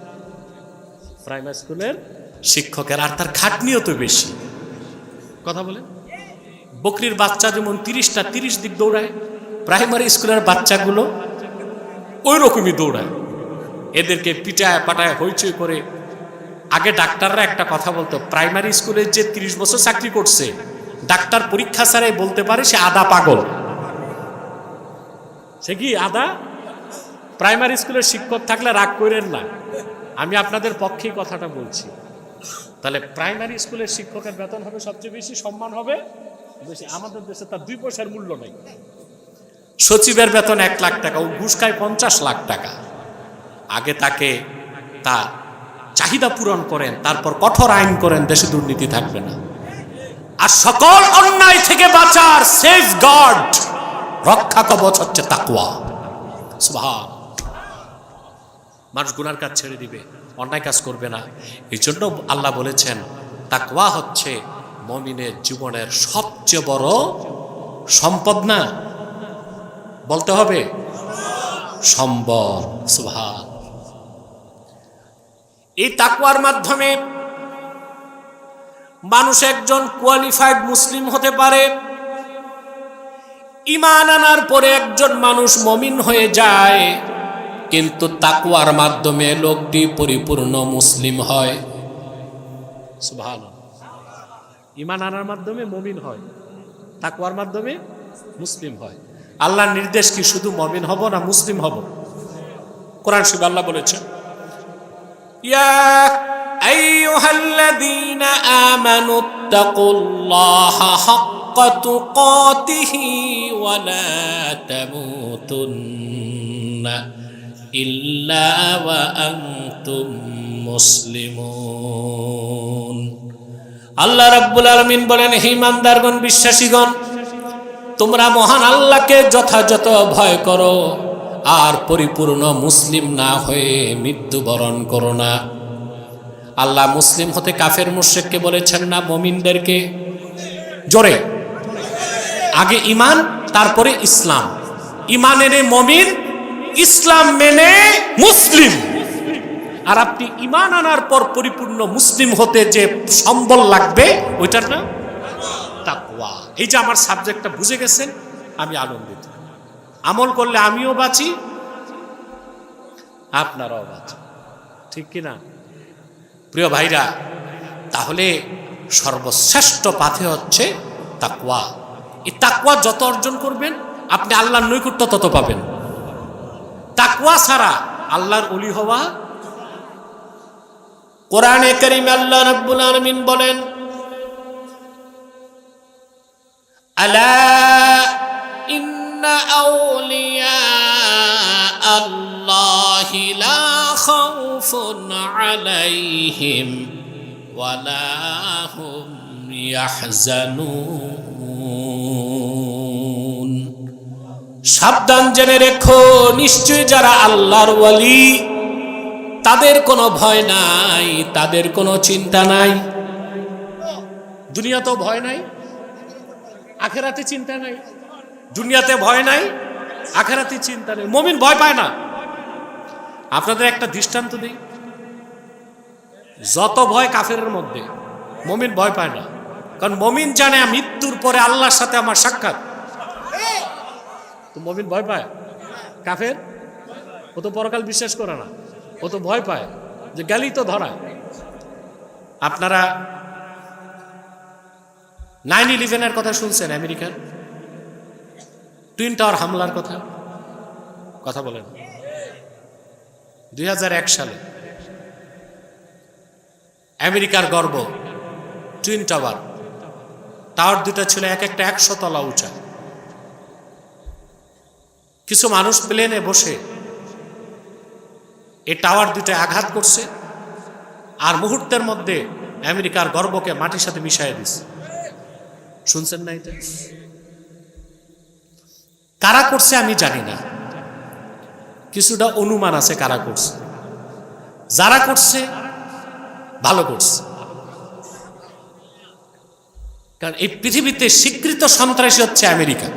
প্রাইমারি স্কুলের শিক্ষকের। আর তার খাটনিও তো বেশি। কথা বলে। বকরির বাচ্চা যেমন 30টা 30 দিক দৌড়ায়, প্রাইমারি স্কুলের বাচ্চাগুলো ওই রকমই দৌড়ায়। এদেরকে পিটায় পাটায় হইচই করে। আগে ডাক্তাররা একটা কথা বলতো, প্রাইমারি স্কুলে যে 30 বছর চাকরি করছে, ডাক্তার পরীক্ষা ছাড়াই বলতে পারে সে আধা পাগল। সে কি আধা? প্রাইমারি স্কুলের শিক্ষক থাকলে রাগ করেন না, আমি আপনাদের পক্ষেই কথাটা বলছি। তাহলে প্রাইমারি স্কুলের শিক্ষকের বেতন হবে সবচেয়ে বেশি, সম্মান হবে বেশি। আমাদের দেশে তার 2 পয়সার মূল্য নেই। সচিবের বেতন 1 লাখ টাকা, ও ঘুষ খায় 50 লাখ টাকা। আগে তাকে তার চাহিদা পূরণ করেন, তারপর কঠোর আইন করেন, দেশে দুর্নীতি থাকবে না। আর সকল অন্যায় থেকে বাঁচার সেফ গার্ড, রক্ষা কবচ হচ্ছে তাকওয়া। সুবহান। মানুষ গুনার কাজ ছেড়ে দিবে, অন্যায় কাজ করবে না। এই জন্য আল্লাহ বলেছেন তাকওয়া হচ্ছে মুমিনের জীবনের সবচেয়ে বড় সম্পদ। না বলতে হবে সম্পদ। সুবহান। এই তাকওয়ার মাধ্যমে মানুষ একজন কোয়ালিফাইড মুসলিম হতে পারে। ঈমান আনার পরে একজন মানুষ মুমিন হয়ে যায়, কিন্তু তাকওয়ার মাধ্যমে লোকটি পরিপূর্ণ মুসলিম হয়। সুবহানাল্লাহ। ঈমান আনার মাধ্যমে মুমিন হয়, তাকওয়ার মাধ্যমে মুসলিম হয়। আল্লাহর নির্দেশ কি শুধু মুমিন হব না মুসলিম হব? কোরআন শরীফে আল্লাহ বলেছেন, ইয়া আইয়ুহাল্লাযীনা আমানুত্তাকুল্লাহা হাক্কা তুকাতিহি ওয়া লা তামুতুন্না ইল্লা ওয়া আনতুম মুসলিমুন। আল্লাহ রাব্বুল আলামিন বলেন, হে ঈমানদারগণ, বিশ্বাসীগণ, তোমরা মহান আল্লাহকে যথাযথ ভয় করো আর পরিপূর্ণ মুসলিম না হয়ে মৃত্যুবরণ করো না। আল্লাহ মুসলিম হতে কাফের মুশরিককে বলেছেন না, মুমিনদেরকে? জোরে, আগে ঈমান তারপরে ইসলাম। ঈমান এনে মুমিন, ইসলাম মেনে মুসলিম। আর আপনি ঈমান আনার পর পরিপূর্ণ মুসলিম হতে যে সম্বল লাগবে ওইটার না তাকওয়া। এই যে আমার সাবজেক্টটা বুঝে গেছেন, আমি আনন্দিত। আমল করলে আমিও বাঁচি, আপনারাও বাঁচেন, ঠিক কিনা প্রিয় ভাইরা? তাহলে সর্বশ্রেষ্ঠ পাথে হচ্ছে তাকওয়া। এই তাকওয়া যত অর্জন করবেন আপনি আল্লাহর নৈকট্য তত পাবেন। তাকওয়া ছাড়া আল্লাহর ওলি হওয়া। কোরআনে কারীমে আল্লাহ রাব্বুল আলামিন বলেন, আলা ইন্না আউলিয়া আল্লাহি লা খাউফুন আলাইহিম ওয়ালা হুম ইয়াহজানুন। সাবধান জেনে রেখো, নিশ্চয়ই যারা আল্লাহর ওয়ালি তাদের কোনো ভয় নাই, তাদের কোনো চিন্তা নাই। দুনিয়াতেও ভয় নাই, আখেরাতে চিন্তা নাই। দুনিয়াতে ভয় নাই, আখেরাতে চিন্তা নেই। মুমিন ভয় পায় না। আপনাদের একটা দৃষ্টান্ত দিই, যত ভয় কাফেরের মধ্যে, মুমিন ভয় পায় না। কারণ মুমিন জানে মৃত্যুর পরে আল্লাহর সাথে আমার সাক্ষাৎ। তো মুমিন ভয় পায়। কাফের ও তো পরকাল বিশ্বাস করে না, ও তো ভয় পায় যে গেলেই তো ধরা। আপনারা 9/11-এর কথা শুনছেন? আমেরিকার টুইন টাওয়ার হামলার কথা কথা বলেন। 2001 সালে আমেরিকার গর্ব টুইন টাওয়ার। টাওয়ার দুটা ছিল এক একটা 100 তলা উঁচা। কিছু মানুষ প্লেনে বসে এই টাওয়ার দুটো আঘাত করছে, আর মুহূর্তের মধ্যে আমেরিকার গর্বকে মাটির সাথে মিশিয়ে দিছে। শুনছেন না এটা? কারা করছে আমি জানি না, কিছুটা অনুমান আছে কারা করছে। যারা করছে ভালো করছে, কারণ এই পৃথিবীতে স্বীকৃত সন্ত্রাসী হচ্ছে আমেরিকা।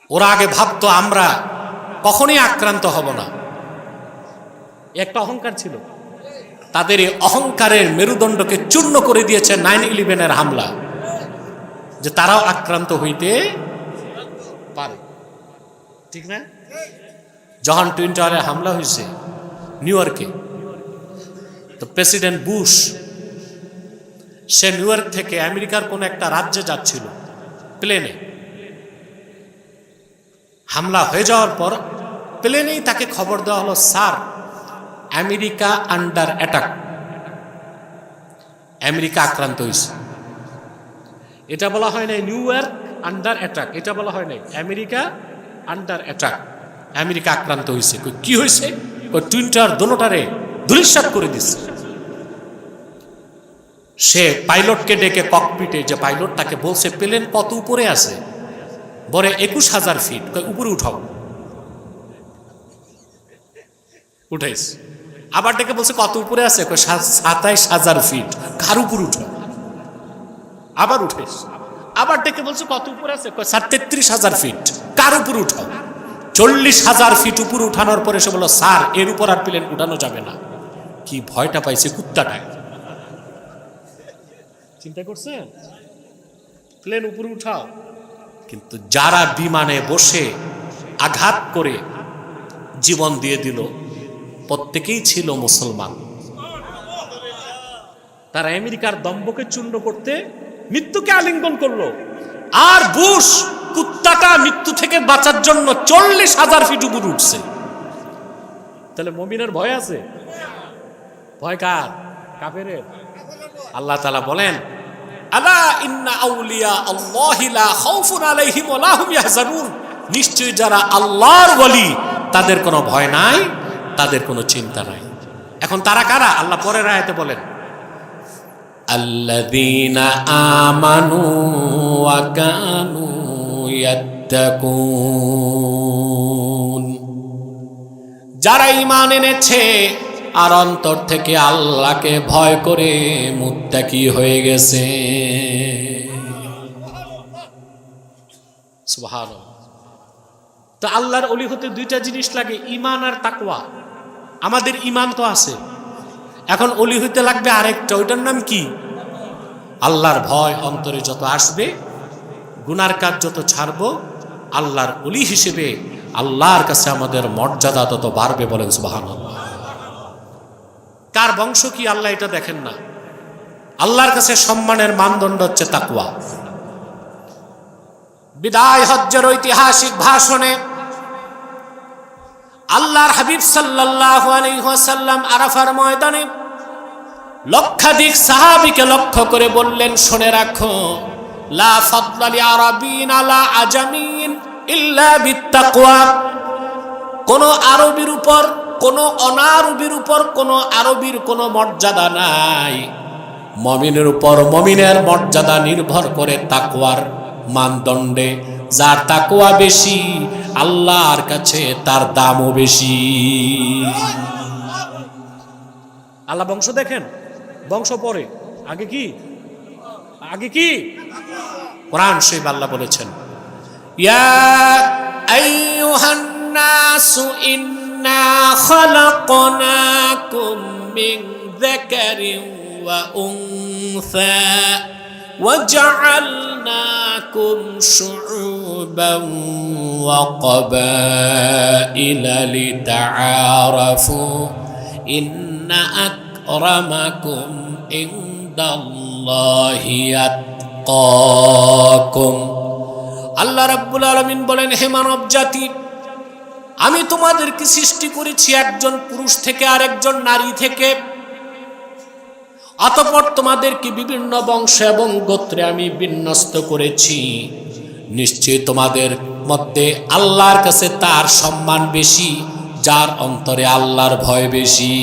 ওরা আগে ভাবতো আমরা কখনোই আক্রান্ত হব না, একটা অহংকার ছিল। তাদের এই অহংকারের মেরুদণ্ডকে চূর্ণ করে দিয়েছে 9/11-এর হামলা, যে তারাও আক্রান্ত হইতে পারে, ঠিক না? যখন টুইন টাওয়ারে হামলা হয়েছে নিউ ইয়র্কে, তো প্রেসিডেন্ট বুশ সে নিউ ইয়র্ক থেকে আমেরিকার কোন একটা রাজ্যে যাচ্ছিল প্লেনে। হামলা হয়ে যাওয়ার পর প্লেনেই তাকে খবর দেওয়া হলো, sir America under attack, America আক্রান্ত হয়েছে। এটা বলা হয় নাই নিউ ইয়র্ক আন্ডার অ্যাটাক, এটা বলা হয় নাই আমেরিকা আন্ডার অ্যাটাক, আমেরিকা আক্রান্ত হয়েছে। কি হয়েছে? টুইন টাওয়ার দোনোটারে ধূলিসাৎ করে দিচ্ছে। সে পাইলটকে ডেকে ককপিটে, যে পাইলট তাকে বলছে প্লেন কত উপরে আছে, বলে 21,000 ফিট। উপরে উঠাও, উঠাইস। আবার ডেকে বলছে কত উপরে আছে, 27,000 ফিট। কার উপরে উঠাও? আবার উঠাইস। আবার ডেকে বলছে কত উপরে আছে, 33,000 ফিট। কার উপরে উঠাও? 40,000 ফিট উপরে উঠানোর পরে সে বলল, স্যার এর উপর আর প্লেন উঠানো যাবে না। কি ভয়টা পাইছে কুত্তাটায়। চিন্তা করছেন? প্লেন উপরে উঠাও। কিন্তু যারা বিমানে বসে আঘাত করে জীবন দিয়ে দিল, প্রত্যেকেই ছিল মুসলমান। তারা আমেরিকার দম্ভকে চূর্ণ করতে মৃত্যুকে আলিঙ্গন করলো। আর বুশ কুত্তাটা মৃত্যু থেকে বাঁচার জন্য 40,000 ফিট উপরে উঠছে। তাহলে মুমিনের ভয় আছে? ভয় কার? কাফেরের। আল্লাহ তাআলা বলেন, আলা ইন্না আউলিয়া আল্লাহি লা খাউফুন আলাইহিম ওয়া লা হুম ইয়াহজানুন। নিশ্চয়ই যারা আল্লাহর ওয়ালি তাদের কোনো ভয় নাই, তাদের কোনো চিন্তা নাই। এখন তারা কারা? আল্লাহ পরের আয়াতে বলেন, আল্লাযীনা আমানু ওয়া কানু ইয়াত্তাকুন। যারা ঈমান এনেছে আর অন্তর থেকে আল্লাহকে ভয় করে মুত্তাকি হয়ে গেছে। সুবহানাল্লাহ। তো আল্লাহর ওলি হতে দুইটা জিনিস লাগে, ঈমান আর তাকওয়া। আমাদের ঈমান তো আছে, এখন ওলি হইতে লাগবে আরেকটা, ওইটার নাম কি? আল্লাহর ভয়। অন্তরে যত আসবে, গুনার কাজ যত ছাড়বো, আল্লাহর ওলি হিসেবে আল্লাহর কাছে আমাদের মর্যাদা তত বাড়বে। বলেন সুবহানাল্লাহ। কার বংশ কি আল্লাহ এটা দেখেন না, আল্লাহর কাছে সম্মানের মানদণ্ড হচ্ছে তাকওয়া। বিদায় হজ্জের ঐতিহাসিক ভাষণে আল্লাহর হাবিব সাল্লাল্লাহু আলাইহি ওয়াসাল্লাম আরাফার ময়দানে লক্ষাধিক সাহাবীকে লক্ষ্য করে বললেন, শুনে রাখো, লা ফাদলা লি আরাবিন আলা আজামিন ইল্লা বিত্তাকওয়া। কোন আরবীর উপর, কোন অনারবীর উপর, কোন আরবীর কোন মর্যাদা নাই। মুমিনের উপর মুমিনের মর্যাদা নির্ভর করে তাকওয়ার মানদণ্ডে। যার তাকওয়া বেশি, আল্লাহর কাছে তার দামও বেশি। আল্লাহ বংশ দেখেন, বংশ পরে, আগে কি? আগে কি? কোরআন শরীফ আল্লাহ বলেছেন, ইয়া আইয়ুহান নাসু ইন্না খালাকনাকুম মিন যাকারিন ওয়া উনসা وجعلناكم شعوبا وقبائل لتعارفوا إن أكرمكم عند الله أتقاكم। আল্লাহ রাব্বুল আলামিন বলেন, হে মানব জাতি, আমি তোমাদেরকে সৃষ্টি করেছি একজন পুরুষ থেকে আর একজন নারী থেকে। অতঃপর তোমাদেরকে বিভিন্ন বংশ এবং গোত্রে আমি বিন্যস্ত করেছি। নিশ্চয় তোমাদের মধ্যে আল্লাহর কাছে তার সম্মান বেশি, যার অন্তরে আল্লাহর ভয় বেশি।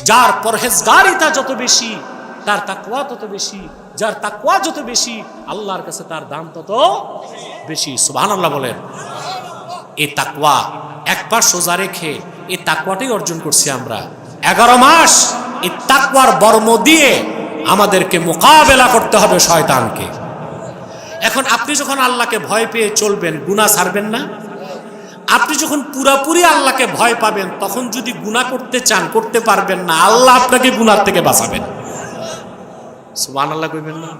যার পরহেজগারিতা যত বেশি, তার তাকওয়া তত বেশি। যার তাকওয়া যত বেশি, আল্লাহর কাছে তার দাম তত বেশি। সুবহানাল্লাহ বলেন। এই তাকওয়া একবার সোজা রেখে এই তাকওয়াটাই অর্জন করছি আমরা। 11 মাস এই তাকওয়ার বর্ম দিয়ে আমাদেরকে মোকাবেলা করতে হবে শয়তানকে। এখন আপনি যখন আল্লাহকে ভয় পেয়ে চলবেন, গুনাহ ছাড়বেন না। আপনি যখন পুরাপুরি আল্লাহকে ভয় পাবেন, তখন যদি গুনাহ করতে চান, করতে পারবেন না। আল্লাহ আপনাকে গুনাহ থেকে বাঁচাবেন। সুবহানাল্লাহ কইবেন না?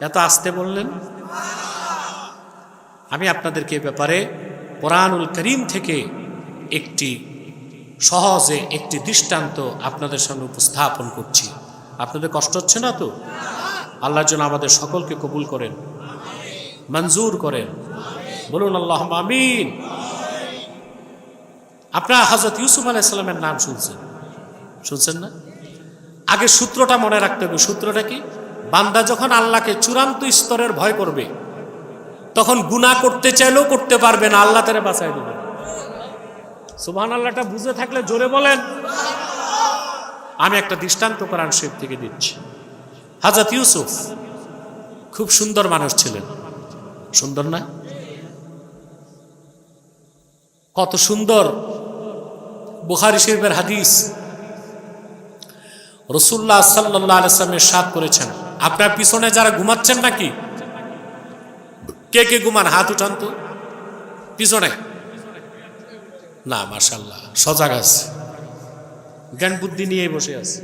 এত আস্তে বললেন। আমি আপনাদেরকে এই ব্যাপারে কোরআনুল কারীম থেকে একটি সহজে একটি দৃষ্টান্ত আপনাদের সামনে উপস্থাপন করছি। আপনাদের কষ্ট হচ্ছে না তো? আল্লাহর জন্য আমাদের সকলকে কবুল করেন, মঞ্জুর করেন। বলুন আল্লাহুম্মা আমিন। আপনারা হযরত ইউসুফ আলাইহিস সালামের নাম শুনছেন না? আগে সূত্রটা মনে রাখতে হবে। সূত্রটা কি? বান্দা যখন আল্লাহকে চূড়ান্ত স্তরের ভয় করবে, তখন গুনাহ করতে চাইলেও করতে পারবে না, আল্লাহ তারে বাঁচায় দেবে। সুবহানাল্লাহটা বুঝে থাকলে জোরে বলেন। আমি একটা দৃষ্টান্ত কোরআন শরীফ থেকে দিচ্ছি। হযরত ইউসুফ খুব সুন্দর মানুষ ছিলেন, সুন্দর না? কত সুন্দর বুখারী শরীফের হাদিস। রাসূলুল্লাহ সাল্লাল্লাহু আলাইহি ওয়াসাল্লাম ইরশাদ করেছেন, আপনার পিছনে যারা ঘুমাচ্ছেন নাকি, কে কে ঘুমান হাত উঠান তো। পিছনে না, মাশাআল্লাহ সজাগ আছে, জ্ঞান বুদ্ধি নিয়ে বসে আছে।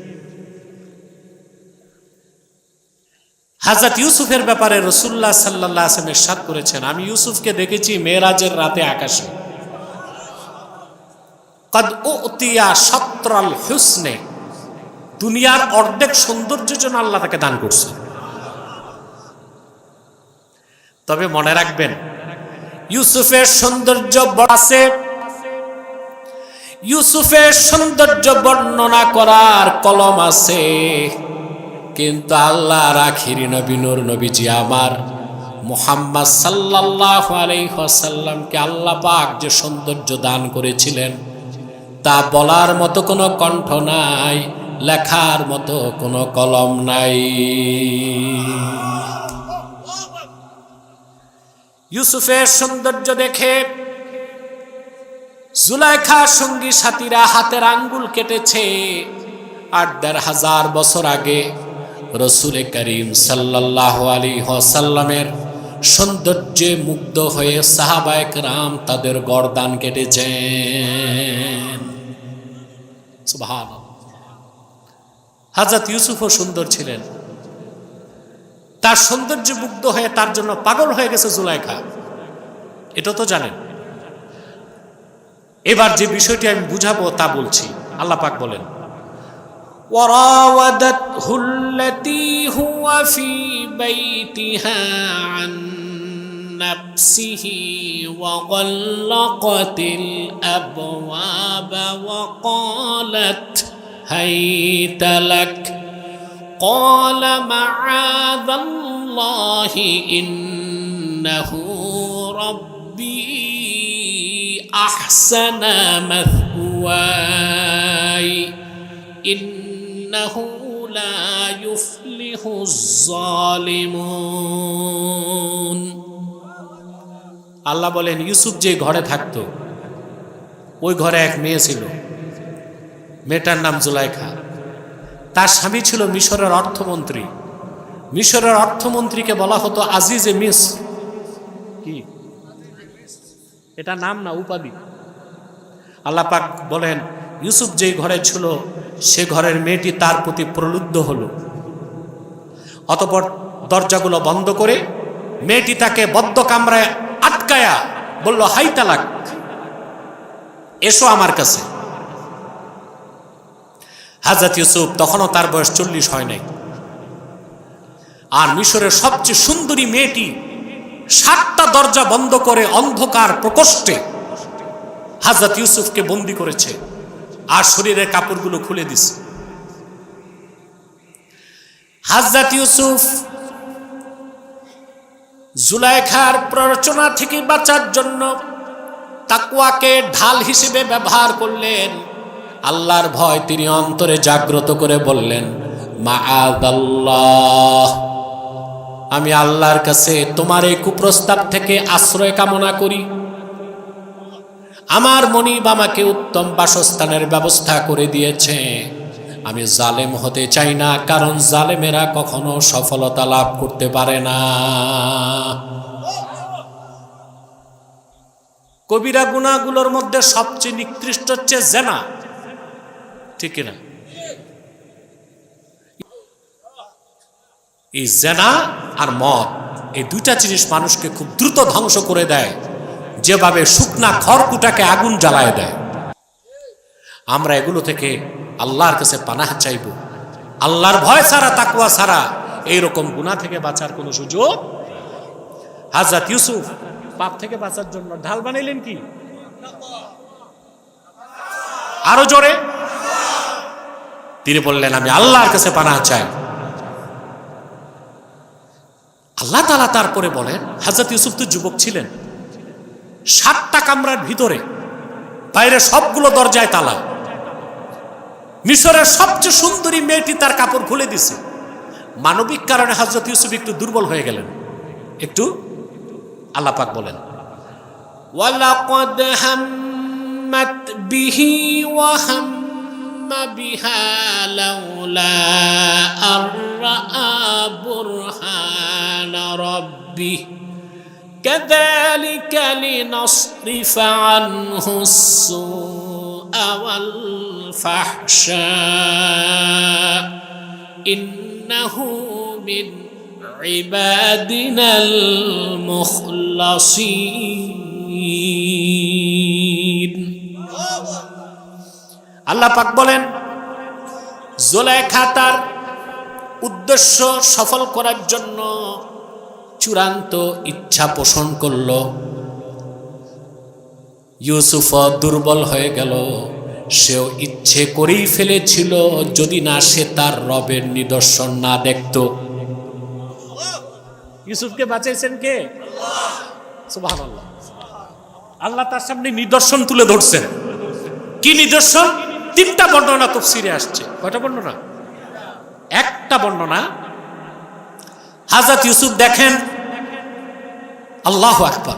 হযরত ইউসুফের ব্যাপারে রাসূলুল্লাহ সাল্লাল্লাহু আলাইহি ওয়াসাল্লাম ইরশাদ করেছেন, আমি ইউসুফকে দেখেছি মেরাজের রাতে আকাশে। কদ উতিয়া শাতরাল হুসনে, দুনিয়ার অর্ধেক সৌন্দর্যের জন্য আল্লাহ তাকে দান করছে। তবে মনে রাখবেন, ইউসুফের সৌন্দর্য আছে, ইউসুফের সৌন্দর্য বর্ণনা করার কলম আছে, কিন্তু আল্লাহর আখিরি নবী নূর নবীজি আমার মুহাম্মদ সাল্লাল্লাহু আলাইহি ওয়াসাল্লামকে আল্লাহ পাক যে সৌন্দর্য দান করেছিলেন, তা বলার মতো কোনো কণ্ঠ নাই, লেখার মতো কোনো কলম নাই। ইউসুফের সৌন্দর্য দেখে জুলাইখা সঙ্গী সাথীরা হাতের আঙ্গুল কেটেছে ৮,৫০০ বছর আগে রাসূল করিম সাল্লাল্লাহু আলাইহি ওয়াসাল্লামের সৌন্দর্যে মুগ্ধ হয়ে সাহাবায়ে কেরাম তাদের গর্দান কেটেছেন। সুবহানাল্লাহ। হযরত ইউসুফও সুন্দর ছিলেন, তার সৌন্দর্যে মুগ্ধ হয়ে তার জন্য পাগল হয়ে গেছে জুলাইখা, এটা তো জানেন। এবার যে বিষয়টি আমি বুঝাবো তা বলছি। আল্লাহ পাক বলেন, وراودته التي هو في بيتها عن نفسه وغلقت الأبواب وقالت هيت لك قال معاذ الله إنه ربي أحسن مثواي إنه لا يفلح الظالمون। আল্লাহ বলেন, ইউসুফ যে ঘরে থাকতো ওই ঘরে এক মেয়ে ছিল, মেয়েটার নাম জুলাইখা। তার স্বামী ছিল মিশরের অর্থমন্ত্রী। মিশরের অর্থমন্ত্রীকে বলা হতো আজিজে মিসর। কি এটা নাম না, উপাধি। আল্লাহ পাক বলেন, ইউসুফ যেই ঘরে ছিল সে ঘরের মেয়েটি তার প্রতি প্রলুব্ধ হলো। অতঃপর দরজাগুলো বন্ধ করে মেয়েটি তাকে বদ্ধ কামরায় আটকায়া বলল, হাই তালাক, এসো আমার কাছে। হযরত ইউসুফ তখনও তার বয়স 40 হয় নাই। আর মিশরের সবচেয়ে সুন্দরী মেয়েটি 7টা দরজা বন্ধ করে অন্ধকার প্রকোষ্ঠে হযরত ইউসুফকে বন্দী করেছে আর শরীরের কাপড়গুলো খুলে দিছে। হযরত ইউসুফ জুলাইখার প্ররোচনা থেকে বাঁচার জন্য তাকওয়াকে ঢাল হিসেবে ব্যবহার করলেন। আল্লাহর ভয় তিনি অন্তরে জাগ্রত করে বললেন, মাআযাল্লাহ, আমি আল্লাহর কাছে তোমার এই কুপ্রস্তাব থেকে আশ্রয় কামনা করি। আমার মনিব আমাকে উত্তম বাসস্থানের ব্যবস্থা করে দিয়েছে। আমি জালেম হতে চাই না, কারণ জালেমেরা কখনো সফলতা লাভ করতে পারে না। কবিরা গুনাহগুলোর মধ্যে সবচেয়ে নিকৃষ্ট হচ্ছে জেনা, ঠিক না? এই জেনা আর মদ, এই দুইটা জিনিস মানুষকে খুব দ্রুত ধ্বংস করে দেয়, যেভাবে শুকনা খড়কুটাকে আগুন জ্বালায় দেয়। আমরা এগুলো থেকে আল্লাহর কাছে পানাহ চাইব। আল্লাহর ভয় ছাড়া, তাকওয়া ছাড়া এইরকম গুনাহ থেকে বাঁচার কোনো সুযোগ। হযরত ইউসুফ পাপ থেকে বাঁচার জন্য ঢাল বানাইলেন কি? আরো জোরে তিনি বললেন, আমি আল্লাহর কাছে পানাহ চাই। আল্লাহ তাআলা তারপরে বলেন, হযরত ইউসুফ তো যুবক ছিলেন, 7টা কামরার ভিতরে, বাইরে সবগুলো দরজায় তালা। মিশরের সবচেয়ে সুন্দরী মেয়েটি তার কাপড় খুলে দিছে। মানবিক কারণে হযরত ইউসুফ একটু দুর্বল হয়ে গেলেন, একটু। আল্লাহ পাক বলেন, ওয়ালাকাদ হাম্মাত বিহি ওয়া হাম্মা বিহা লাউলা আররা বুরহানা রাব্বিহি كذلك لنصرف عنه السوء والفحشاء إنه من عبادنا المخلصين। আল্লাহ পাক বলেন, জুলাইখা তার উদ্দেশ্য সফল করার জন্য চূড়ান্ত ইচ্ছা পোষণ করল। ইউসুফ দুর্বল হয়ে গেল। সেও ইচ্ছে করেই ফেলেছিল, যদি না সে তার রবের নিদর্শন না দেখত। ইউসুফকে বাঁচাইছেন কে? সুবহানাল্লাহ। আল্লাহ তার সামনে নিদর্শন তুলে ধরছেন। কি নিদর্শন? 3টা বর্ণনা তাফসীরে আসছে। কয়টা বর্ণনা? একটা বর্ণনা, হযরত ইউসুফ দেখেন, আল্লাহু আকবার,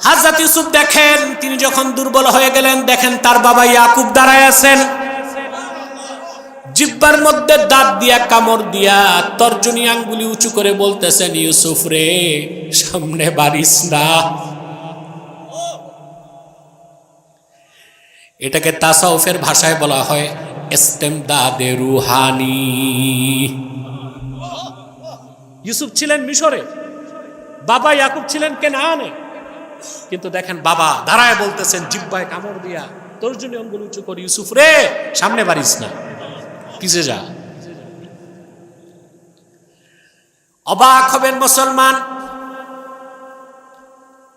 হযরত ইউসুফ দেখেন তিনি যখন দুর্বল হয়ে গেলেন, দেখেন তার বাবা ইয়াকুব দাঁড়ায় আছেন, জিহ্বার মধ্যে দাঁত দিয়া কামড় দিয়া তর্জনী আঙ্গুলি উঁচু করে বলতেছেন, ইউসুফ রে সামনে বাড়িস না। এটাকে তাসাউফের ভাষায় বলা হয় ইস্তেমদাদে রুহানি। ইউসুফ ছিলেন মিশরে, বাবা ইয়াকুব ছিলেন কেনানে, কিন্তু দেখেন বাবা দাঁড়ায় বলতেছেন জিহ্বায় কামড় দিয়া তর্জনী আঙ্গুল উঁচু করে, ইউসুফ রে সামনে বাড়িস না, পিছে যা। অবাক হবেন মুসলমান,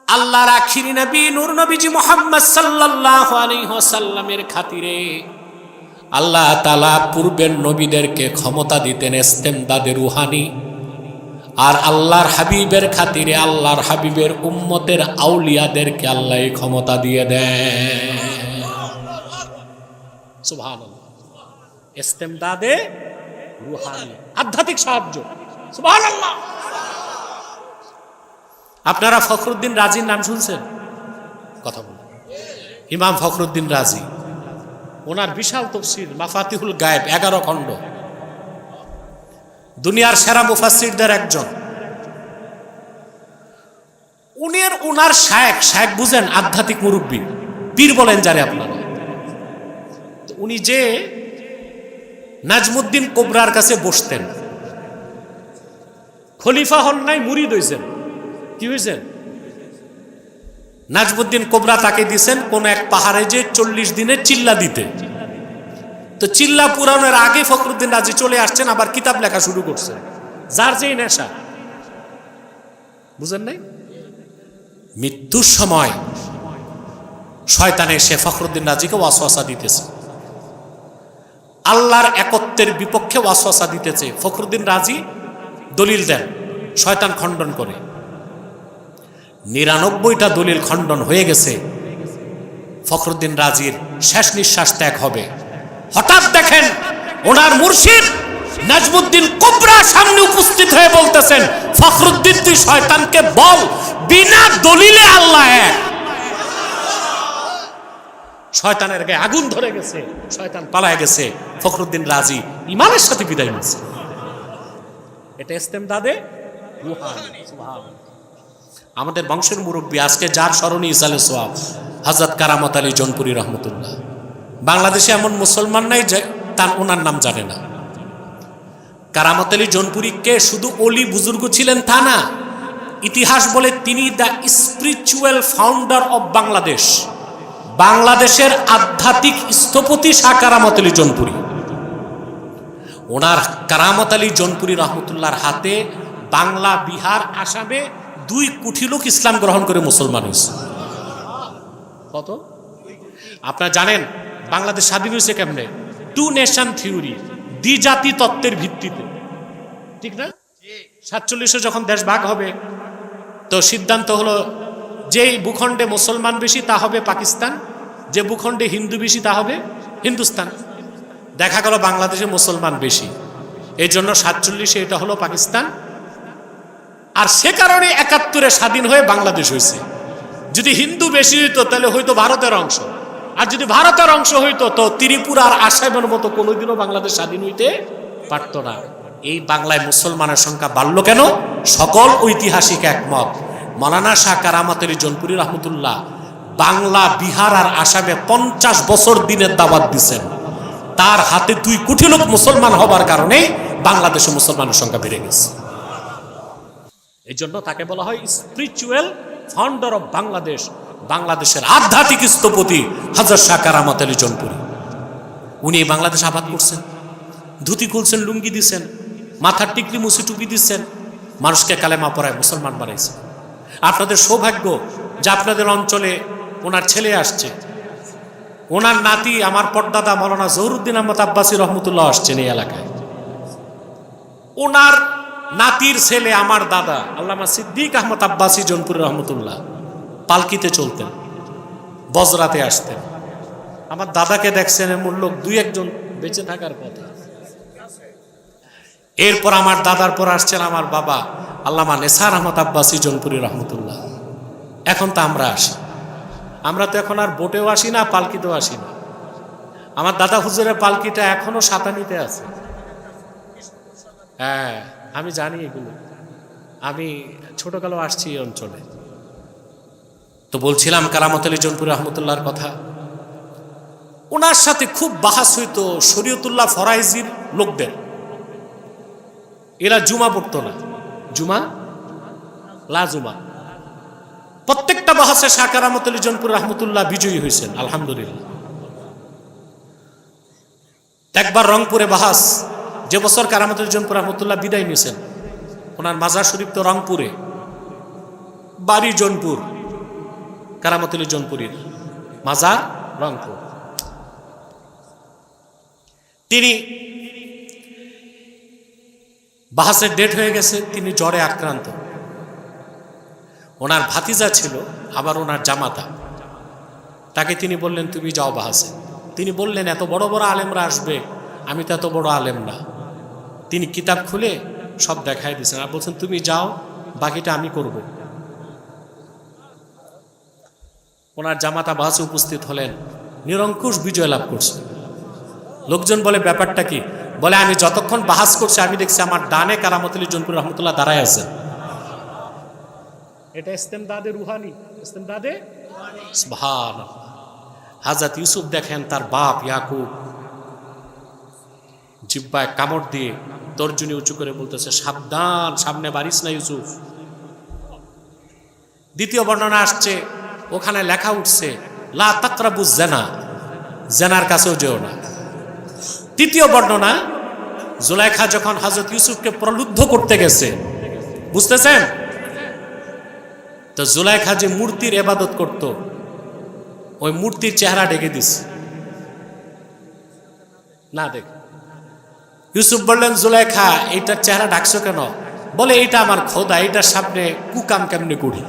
আল্লাহর আখিরি নবী নূর নবীজি মুহাম্মদ সাল্লাল্লাহু আলাইহি ওয়াসাল্লামের খাতিরে আল্লাহ তাআলা পূর্বের নবীদেরকে ক্ষমতা দিতেন ইস্তেমদাদে রুহানি, আর আল্লাহর হাবিবের খাতিরে আল্লাহর হাবিবের উম্মতের আউলিয়াদেরকে আল্লাহ এই ক্ষমতা দিয়ে দেন। সুবহানাল্লাহ, ইস্তেমদাদে রুহানি, আধ্যাত্মিক সাহায্য। সুবহানাল্লাহ। আপনারা ফখরুদ্দিন রাজির নাম শুনছেন? কথা বলুন। ইমাম ফখরুদ্দিন রাজি, ওনার বিশাল তাফসীর মাফাতিহুল গায়েব 11 খণ্ড, দুনিয়ার সেরা মুফাসসিরদের একজন। ওনার শায়েখ বুঝেন, আধ্যাত্মিক মুরব্বী, পীর বলেন যারে আপনারা। উনি যে নাজমুদ্দিন কোবরার কাছে বসতেন, খলিফা হন নাই, মুরিদ হইছেন। কি হয়েছেন? নাজমুদ্দিন কোবরা তাকে দিয়েছেন কোন এক পাহাড়ে যে 40 দিনের চিল্লা দিতে। তো চিল্লা পুরানোর আগে ফখরুদ্দিন রাজি চলে আসছেন, আবার কিতাব লেখা শুরু করছেন, যার যেই নেশা। বুঝেন নাই? মৃত্যুর সময় শয়তানে এসে ফখরুদ্দিন রাজিকে ওয়াসওয়াসা দিতেছে, আল্লাহর একত্বের বিপক্ষে ওয়াসওয়াসা দিতেছে। ফখরুদ্দিন রাজি দলিল দেন, শয়তান খণ্ডন করে। 99টা দলিল খণ্ডন হয়ে গেছে, ফখরুদ্দিন রাজির শেষ নিঃশ্বাস ত্যাগ হবে। হঠাৎ দেখেন ওনার মুর্শিদ নাজমুদ্দিন কোবরা সামনে উপস্থিত হয়ে বলতেছেন, ফখরুদ্দিন তুই শয়তানকে বল বিনা দলিলে আল্লাহ এক। শয়তানের গায়ে আগুন ধরে গেছে, শয়তান পালায় গেছে, ফখরুদ্দিন রাজি ইমানের সাথে বিদায় নিয়েছে। এটা ইস্তেমদাদে রুহানি। সুবহানাল্লাহ। আমাদের বংশের মুরব্বী, আজকে যার স্মরণে ইসালে সোয়াব, হযরত কারামত আলী জৌনপুরী রহমতুল্লাহ। বাংলাদেশে এমন মুসলমান নাই যে তার ওনার নাম জানে না। কারামত আলী জৌনপুরী কে শুধু অলি বুজুর্গ ছিলেন তা না, ইতিহাস বলে তিনি the spiritual founder of Bangladesh, বাংলাদেশের আধ্যাত্মিক স্থপতি শাহ কারামত আলী জৌনপুরী। ওনার কারামত আলী জৌনপুরী রহমতুল্লাহর হাতে বাংলা, বিহার, আসামে 2 কোটি লোক ইসলাম গ্রহণ করে মুসলমান হয়েছে। কত আপনারা জানেন? বাংলাদেশ স্বাধীন হয়েছে কেমনে? 2 নেশন থিওরি, দ্বিজাতি তত্ত্বের ভিত্তিতে, ঠিক না? 47-এ যখন দেশ ভাগ হবে তো সিদ্ধান্ত হলো যেই ভূখণ্ডে মুসলমান বেশি তা হবে পাকিস্তান, যে ভূখণ্ডে হিন্দু বেশি তা হবে হিন্দুস্তান। দেখা গেল বাংলাদেশে মুসলমান বেশি, এই জন্য 47-এ এটা হলো পাকিস্তান। আর সে কারণে 71-এ স্বাধীন হয়ে বাংলাদেশ হয়েছে। যদি হিন্দু বেশি হইতো তাহলে হয়তো ভারতের অংশ, আর যদি ভারতের অংশ হইতো তো ত্রিপুরা আর আসামের মতো কোনোদিনও বাংলাদেশ স্বাধীন হইতে পারত না। এই বাংলায় মুসলমানের সংখ্যা বাড়ল কেন? সকল ঐতিহাসিক একমত। মাওলানা শাহ কারামত আলী জৌনপুরী রহমতুল্লাহ বাংলা, বিহার আর আসামে 50 বছর দিনের দাওয়াত দিচ্ছেন। তার হাতে 2 কোটি লোক মুসলমান হবার কারণে বাংলাদেশে মুসলমানের সংখ্যা বেড়ে গেছে। এই জন্য তাকে বলা হয় স্পিরিচুয়াল ফাউন্ডার অফ বাংলাদেশ, বাংলাদেশের আধ্যাত্মিক স্থপতি হযরত শাহ কারামত আলী জৌনপুরী। উনি বাংলাদেশ আবাদ করছেন, ধুতি খুলছেন, লুঙ্গি দিচ্ছেন, মাথার টিকলি মুছি টুপি দিচ্ছেন, মানুষকে কালেমা পড়ায় মুসলমান বানাইছে। আপনাদের সৌভাগ্য যে আপনাদের অঞ্চলে ওনার ছেলে আসছে, ওনার নাতি আমার পর্দাদা মাওলানা জহুরুদ্দিন আহমদ আব্বাসী রহমতুল্লাহ আসছেন এই এলাকায়। ওনার নাতির ছেলে আমার দাদা আল্লামা সিদ্দিক আহমদ আব্বাসী জৌনপুরী রহমতুল্লাহ পালকিতে চলতেন, বজরাতে আসতেন। আমার দাদাকে দেখছেন এমন লোক 2-1 জন বেঁচে থাকার কথা। এরপর আমার দাদার পর আসছেন আমার বাবা আল্লামা নেসার আহমদ আব্বাসী জৌনপুরী রহমতুল্লাহ। এখন তো আমরা আসি, আমরা তো এখন আর বোটেও আসি না, পালকিতেও আসি না। আমার দাদা হুজুরের পালকিটা এখনো সাতানিতে আছে। হ্যাঁ, আমি জানি এগুলো, আমি ছোটকালেও আসছি এই অঞ্চলে। তো বলছিলাম কারামত আলী জৌনপুর রহমতুল্লাহর কথা। ওনার সাথে খুব বাহাস হইতো শরীয়তুল্লাহ ফরাইজির লোকদের। এরা জুমা পড়তো না, জুমা লাজুমা। প্রত্যেকটা বাহাসে শাহ কারামত আলী জৌনপুর রহমতুল্লাহ বিজয়ী হয়েছেন আলহামদুলিল্লাহ। একবার রংপুরে বাহাস, যে বছর কারামত আলী জৌনপুর রহমতুল্লাহ বিদায় নিয়েছেন, ওনার মাজার শরীফ তো রংপুরে, বাড়ি জৌনপুর, কারামত আলী জৌনপুরীর মাজার রংপুর। তিনি বাহাসের ডেট হয়ে গেছে, তিনি জ্বরে আক্রান্ত। ওনার ভাতিজা ছিল, আবার ওনার জামাতা। তাকে তিনি বললেন তুমি যাও বাহাসে। তিনি বললেন এত বড় বড় আলেমরা আসবে, আমি তো এত বড় আলেম না। তিনি কিতাব খুলে সব দেখাই দিয়েছেন আর বলছেন তুমি যাও, বাকিটা আমি করব। ওনার জামাতা বাহাসে উপস্থিত হলেন, নিরঙ্কুশ বিজয় লাভ করছে। লোকজন বলে ব্যাপারটা কি? বলে আমি যতক্ষণ বাহাস করছি আমি দেখছি আমার ডানে কারামত আলী জৌনপুর রহমতুল্লাহ দাঁড়ায় আছেন। এটা ইস্তেমদাদে রুহানি, ইস্তেমদাদে সুবহানাল্লাহ। হযরত ইউসুফ দেখেন তার বাপ ইয়াকুব জিহ্বায় কামড় দিয়ে তর্জনী উঁচু করে বলতেছে সাবধান, সামনে বাড়িস না ইউসুফ। দ্বিতীয় বর্ণনা আসছে, ওখানে লেখা উঠছে লা তাকরাবু জিনা, জিনার কাছেও যেও না। তৃতীয় বর্ণনা, জুলাইখা যখন হযরত ইউসুফকে প্রলুব্ধ করতে গেছে, বুঝতেছেন তো, জুলাইখা যে মূর্তির ইবাদত করত, ওই মূর্তির চেহারা ঢেকে দিছে না দেখ। ইউসুফ বললেন জুলাইখা এইটার চেহারা ঢাকছো কেন? বলে এটা আমার খোদা, এটার সামনে কুকাম কেমনে করি,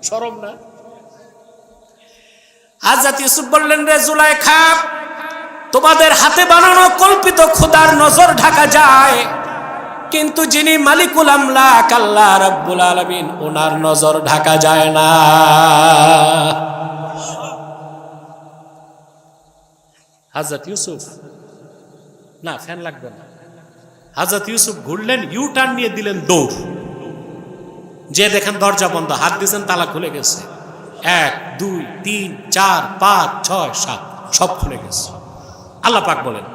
শরম না? হযরত ইউসুফ বললেন রে জুলাইখা, তোমাদের হাতে বানানো কল্পিত খোদার নজর ঢাকা যায়, কিন্তু যিনি মালিকুল আমলাক আল্লাহ রাব্বুল আলামিন, ওনার নজর ঢাকা যায় না। হযরত ইউসুফ, না ফ্যান লাগবে না, হযরত ইউসুফ ঘুরলেন, ইউ টার্ন নিয়ে দিলেন দৌড়। যে দেখেন দরজা বন্ধ, হাত দিয়েছেন তালা খুলে গেছে। 1 2 3 4 5 6 7 সব খুলে গেছে। আল্লাহ পাক বলেন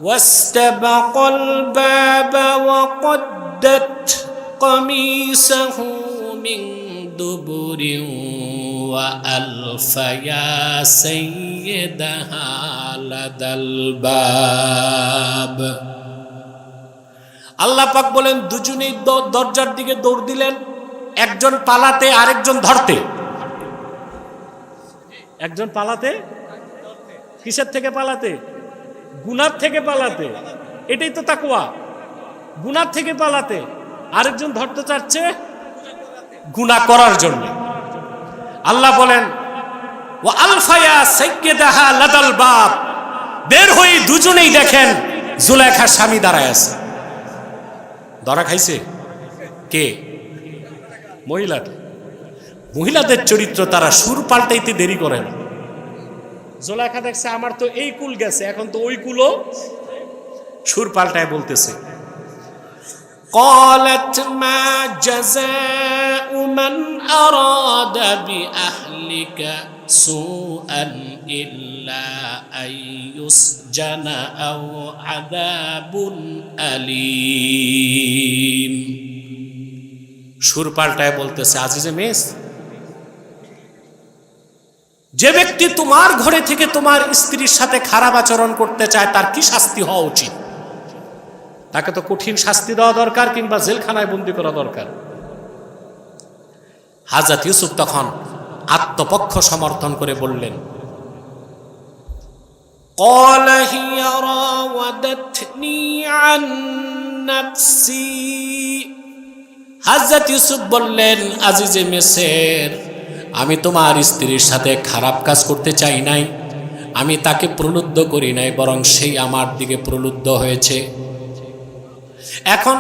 ওয়াস্তাবাকাল বাবা ওয়া কদ্দাত কামিসাহু মিন দুবুরিন ওয়া আলফায়া সাইয়্যিদাহা লাদাল বাব। আল্লাহ পাক বলেন দুজনেই দরজার দিকে দৌড় দিলেন, একজন পালাতে আরেকজন ধরতে। একজন পালাতে, কিসের থেকে পালাতে? গুনার থেকে পালাতে। এটাই তো তাকওয়া, গুনার থেকে পালাতে। আরেকজন ধরতে চাচ্ছে গুনাহ করার জন্য। আল্লাহ বলেন ওয়া আলফায়া সাইয়্যিদাহা লাদাল বাব, বের হয়ে দুজনেই দেখেন জুলাইখার স্বামী দাঁড়ায় আছে। ধরা খাইছে কে? মহিলাটা। মহিলাদের চরিত্র, তারা সুর পাল্টাইতে দেরি করে না। জুলাইখা দেখছে আমার তো এই কুল গেছে, এখন তো ওই কুলও সুর পাল্টায় বলতেছে قالت ما جزاء من أراد بأهلك سوءا إلا أن يسجن أو عذاب أليم। সুর পাল্টায় বলতেছে আজিজে মেস, যে ব্যক্তি তোমার ঘরে থেকে তোমার স্ত্রীর সাথে খারাপ আচরণ করতে চায় তার কি শাস্তি হওয়া উচিত? তাকে তো কঠিন শাস্তি দেওয়া দরকার, কিংবা জেলখানায় বন্দী করা দরকার। হযরত ইউসুফ তখন আত্মপক্ষ সমর্থন করে বললেন قال هي راودتني عن نفسي। হযরত ইউসুফ বললেন আজিজে মিসর, আমি তোমার স্ত্রীর সাথে খারাপ কাজ করতে চাই নাই, আমি তাকে প্রলুব্ধ করি নাই, বরং সেই আমার দিকে প্রলুব্ধ হয়েছে। এখন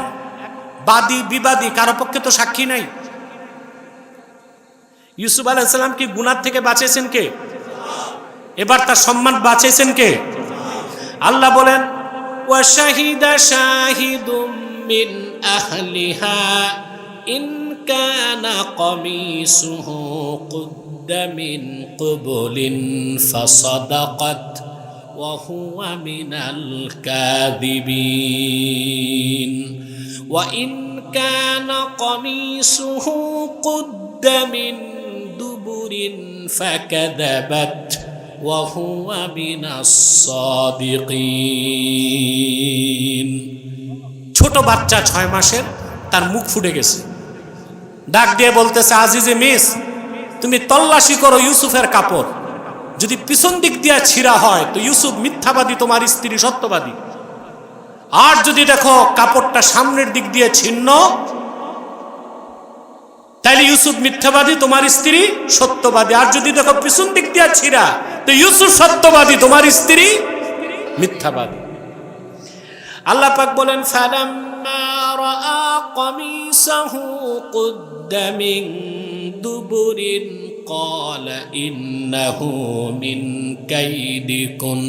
বাদী বিবাদী কারো পক্ষে তো সাক্ষী নাই, ইউসুফ আলাইহিস সালাম কি গুনাহ থেকে বাঁচিয়েছেন কে? এবার তার সম্মান বাঁচিয়েছেন কে? আল্লাহ বলেন ওয়া শাহিদা শাহিদুম মিন আহলিহা ইন কানা কামিসুহু কুদ্দা মিন কুবুলিন ফাসাদাকাত ওয়া হুয়া মিনাল কাযিবিন ওয়া ইন কানা কামিসুহু কুদ্দা মিন দুবুরিন ফাকাযাবাত ওয়া হুয়া মিনাস সাদিকিন। ছোট বাচ্চা 6 মাসের, তার মুখ ফুটে গেছে, ডাক দিয়ে বলতেছে আজিজে মিস, তুমি তল্লাশি করো ইউসুফের কাপড়, যদি পিছন দিক দিয়ে ছিঁড়া হয় তো ইউসুফ মিথ্যাবাদী, তোমার স্ত্রী সত্যবাদী। আর যদি দেখো কাপড়টা সামনের দিক দিয়ে ছিন্ন, তাইলে ইউসুফ মিথ্যাবাদী, তোমার স্ত্রী সত্যবাদী। আর যদি দেখো পিছন দিক দিয়ে ছিঁড়া, তো ইউসুফ সত্যবাদী, তোমার স্ত্রী মিথ্যাবাদী। আল্লাহ পাক বলেন ফালাম্মা রাআ কামিসাহু কুদ্দা মিন দুবুরিন ক্বালা ইন্নাহু মিন কাইদিকুন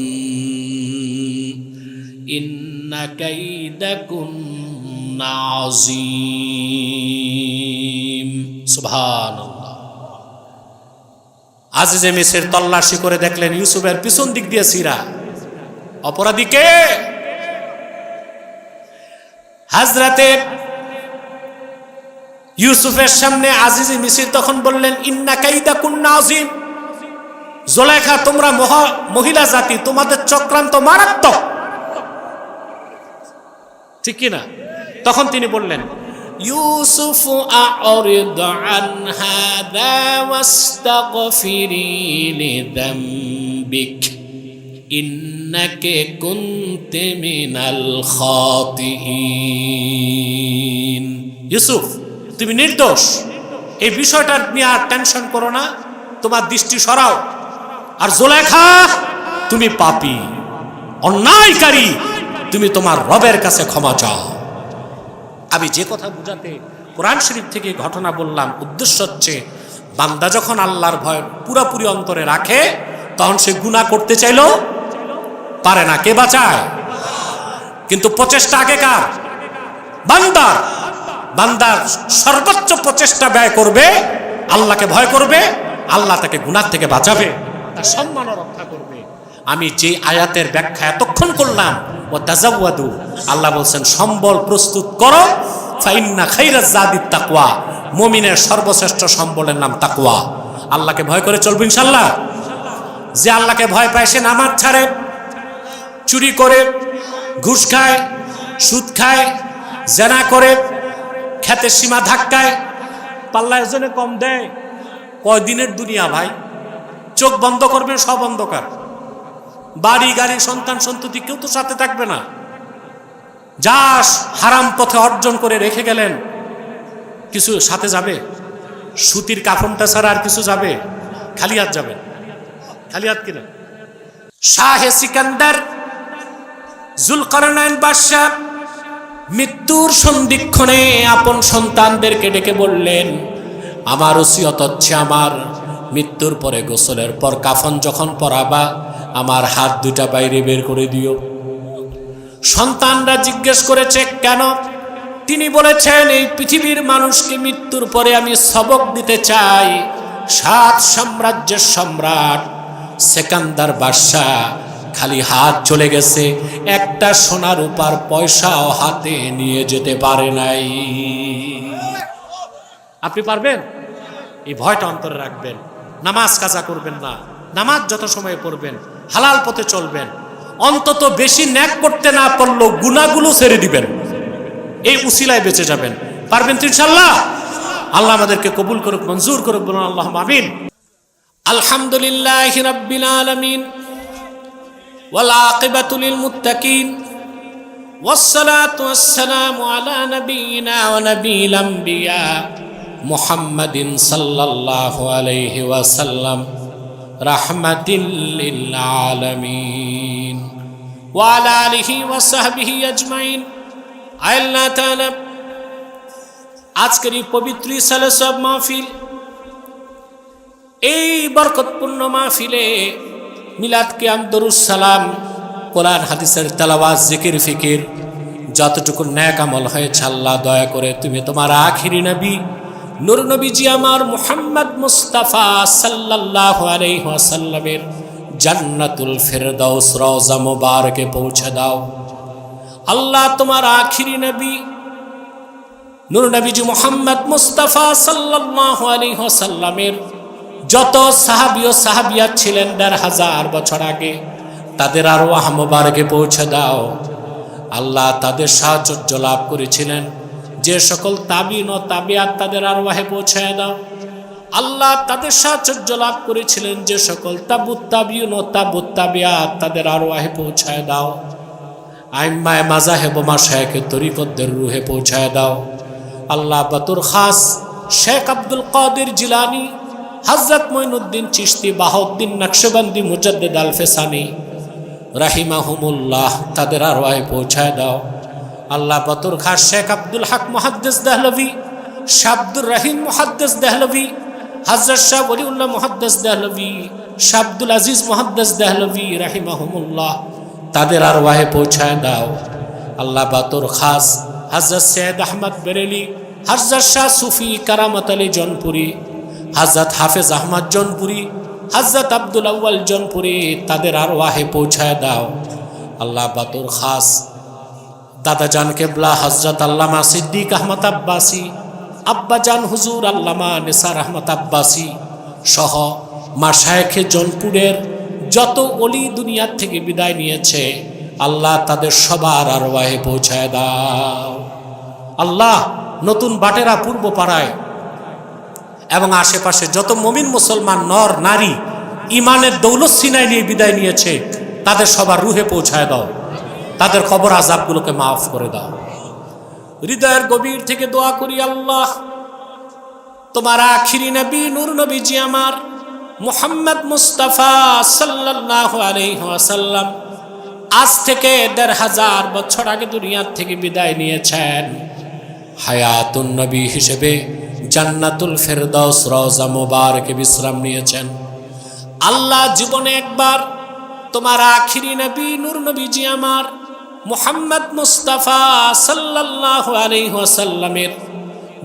ইন্না কাইদাকুন্না আযীম। সুবহানাল্লাহ। আজিজে মিসর তল্লাশি করে দেখলেন ইউসুফের পিছন দিক দিয়ে ছিঁড়া। অপরাধী কে? হযরতে ইউসুফের সামনে আজিজে মিসর তখন বললেন ইন্না কাইদাকুন্না আযীম, জুলাইখা তোমরা মহিলা জাতি, তোমাদের চক্রান্ত মারাত্মক, ঠিক কি না? তখন তিনি বললেন ইউসুফ আ'রিদ আন হাযা ওয়াস্তাগফিরি লিযামবিক ইন্নাকা কুনতা মিনাল খাতিইন। ইউসুফ, তুমি নির্দোষ, এই বিষয়টা নিয়ে আর টেনশন করো না, তোমার দৃষ্টি সরাও। আর জুলাইখা, তুমি পাপী, অন্যায়কারী, তুমি তোমার রবের কাছে ক্ষমা চাও। আমি যে কথা বুঝাতে কোরআন শরীফ থেকে ঘটনা বললাম, উদ্দেশ্য হচ্ছে বান্দা যখন আল্লাহর ভয় পুরোপুরি অন্তরে রাখে, তখন সে গুনাহ করতে চাইলেও পারে না। কে বাঁচায়? কিন্তু প্রচেষ্টা আগে কার? বান্দার। বান্দার সর্বোচ্চ প্রচেষ্টা ব্যয় করবে, আল্লাহকে ভয় করবে, আল্লাহ তাকে গুনাহ থেকে বাঁচাবে, তার সম্মান রক্ষা করবে। আমি যে আয়াতের ব্যাখ্যা এতক্ষণ করলাম, ও তাজাওয়াদু, আল্লাহ বলছেন সম্বল প্রস্তুত করো, ফাইন্না খাইরাজ জাদিত তাকওয়া, মুমিনের সর্বশ্রেষ্ঠ সম্বলের নাম তাকওয়া। আল্লাহকে ভয় করে চলবে ইনশাআল্লাহ। যে আল্লাহকে ভয় পায় সে নামাজ ছাড়ে, চুরি করে, ঘুষ খায়, সুদ খায়, জেনা করে, খেতের সীমা ধাক্কায়, পাল্লা এজনে কম দেয়। কয়দিনের দুনিয়া ভাই? চোখ বন্ধ করবেন, সব অন্ধকার, বাড়ি গাড়ি সন্তান সন্ততি কেউ তো সাথে থাকবে না। যা হারাম পথে অর্জন করে রেখে গেলেন, কিছু সাথে যাবে? সুতির কাফনটা ছাড়া আর কিছু যাবে? খালি হাত যাবেন? খালি হাত কিনা? শাহে সিকান্দার জুলকারনাইন বাদশা মৃত্যুর সন্ধিক্ষণে আপন সন্তানদেরকে ডেকে বললেন, আমার ওসিয়ত হচ্ছে, আমার মৃত্যুর পরে গোসলের পর কাফন যখন পরাবা, আমার হাত দুটা বাইরে বের করে দিও। সন্তানরা জিজ্ঞেস করেছে কেন? তিনি বলেছেন, এই পৃথিবীর মানুষকে মৃত্যুর পরে আমি সবক দিতে চাই। 7 সাম্রাজ্যের সম্রাট সেকান্দার বাদশা খালি হাত চলে গেছে, একটা সোনা রূপার পয়সাও হাতে নিয়ে যেতে পারে নাই। আপনি পারবেন? এই ভয়টা অন্তরে রাখবেন। নামাজ কাজা করবেন না, নামাজ যত সময় পড়বেন হালাল পথে চলবেন, অন্তত বেশি ন্যাক করতে না পারলেও গুনাহগুলো ছেড়ে দিবেন, এই উসিলায় বেঁচে যাবেন। পারবেন তো ইনশাআল্লাহ? আল্লাহ আমাদেরকে কবুল করুক, মঞ্জুর করুক, বলুন আল্লাহুম্মা আমিন। আলহামদুলিল্লাহি রাব্বিল আলামিন ওয়াল আকিবাতু লিল মুত্তাকিন ওয়াসসালাতু ওয়াসসালামু আলা নাবিয়িনা ওয়া নাবিয়িল আমবিয়া মুহাম্মাদিন সাল্লাল্লাহু আলাইহি ওয়াসাল্লাম রাহমাতিল লিল আলামিন ওয়া আলা আলিহি ওয়া সাহবিহি আজমাইন। আল্লাহ তাআলা, আজকের এই পবিত্র সালাত মাহফিল এই বরকতপূর্ণ মাহফিলে মিলাদ কিয়াম দরুদ সালাম কোরআন হাদিসের তেলাওয়াত জিকির ফিকির যতটুকু নেক আমল হয়েছে আল্লাহ দয়া করে তুমি তোমার আখিরি নবী নূর নবীজি আমার মুহাম্মদ মুস্তাফা সাল্লাল্লাহু আলাইহি ওয়াসাল্লামের জান্নাতুল ফিরদাউস রওজা মুবারকে পৌঁছে দাও। আল্লাহ তোমার আখিরি নবী নূর নবীজি মুহাম্মদ মুস্তাফা সাল্লাল্লাহু আলাইহি ওয়াসাল্লামের যত সাহাবী ও সাহাবিয়াত ছিলেন ১৫০০ বছর আগে তাদের আরওয়াহ মুবারকে পৌঁছে দাও। আল্লাহ তাদের সাহায্য লাভ করেছিলেন যে সকল তাবিন ও তাবিয়াত তাদের আরওয়াহে পৌঁছায় দাও। আল্লাহ তাদের সাহায্য লাভ করেছিলেন যে সকল তাবুত তাবিন ও তাবুত তাবিয়াত তাদের আরওয়াহে পৌঁছায় দাও। আইম্মায়ে মাযাহিব ও মাশায়েখে তরিকতদের রুহে পৌঁছায় দাও। আল্লাহ বাতুর খাস শেখ আব্দুল কাদের জিলানী, হযরত মঈনুদ্দিন চিশতি, বাহাউদ্দিন নকশবন্দি, মুজাদ্দিদ আল ফেসানি রাহিমাহুমুল্লাহ তাদের আরওয়াহে পৌঁছায় দাও। আল্লাহ বাতুর খাস শেখ আব্দুল হক মুহাদ্দিস দেহলভী, শাহ আব্দুর রহিম মুহাদ্দিস দেহলভী, হযরত শাহ ওলিউল্লাহ মুহাদ্দিস দেহলভী, শাহ আব্দুল আজিজ মুহাদ্দিস দেহলভী রাহিমাহুমুল্লাহ তাদের আরওয়াহে পৌঁছায় দাও। আল্লাহ বাতুর খাস হযরত সৈয়দ আহমদ বেরেলি, হযরত শাহ সুফি কারামত আলী জনপুরি, হযরত হাফেজ আহমদ জনপুরি, হযরত আব্দুল আউয়াল জনপুরি তাদের আরওয়াহে পৌঁছায় দাও। আল্লাহ বাতুর খাস দাদা জান কেবলা হযরত আল্লামা সিদ্দিক আহমদ আব্বাসী, আব্বা জান হুজুর আল্লামা নিসার আহমদ আব্বাসী সহ মাশায়েখে জনপুরের যত ওলি দুনিয়ার থেকে বিদায় নিয়েছে আল্লাহ তাদের সবার আরওয়াহে পৌঁছায় দাও। আল্লাহ নতুন বাটেরা পূর্ব পাড়ায় এবং আশেপাশে যত মুমিন মুসলমান নর নারী ইমানের দৌলত সিনাই নিয়ে বিদায় নিয়েছে তাদের সবার রুহে পৌঁছায় দাও। তাদের কবর আযাবগুলোকে মাফ করে দাও। হৃদয়ের গভীর থেকে দোয়া করি আল্লাহ তোমার আখিরি নবী নূর নবীজি আমার মুহাম্মদ মুস্তাফা সাল্লাল্লাহু আলাইহি ওয়াসাল্লাম আজ থেকে ১৫০০ বছর আগে দুনিয়ার থেকে বিদায় নিয়েছেন। হায়াতুন নবী হিসেবে জান্নাতুল ফেরদাউস রওজা মুবারকে বিশ্রাম নিয়েছেন। আল্লাহ জীবনে একবার তোমার আখিরি নবী নূর নবীজি আমার মুহাম্মদ মুস্তাফা সাল্লাল্লাহু আলাইহি ওয়াসাল্লামের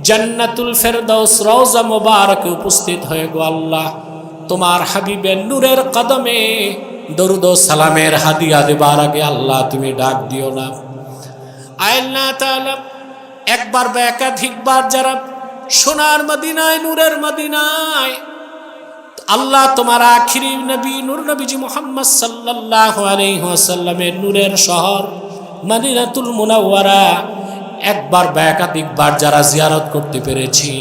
জান্নাতুল ফেরদাউস রওজা মুবারকে উপস্থিত হয়ে গো আল্লাহ তোমার হাবিবের নূরের কদমে দরুদ ও সালামের হাদিয়া দেবার আগে আল্লাহ তুমি ডাক দিও না। আল্লাহ তাআলা একবার বা একাধিকবার যারা সোনার মদিনায় নূরের মদিনায় আল্লাহ তোমার আখিরি নবী নূর নবীজি মুহাম্মদ সাল্লাল্লাহু আলাইহি ওয়াসাল্লামের নূরের শহর মদিনাতুল মুনাওয়ারা একবার বা একাধিকবার যারা জিয়ারত করতে পেরেছি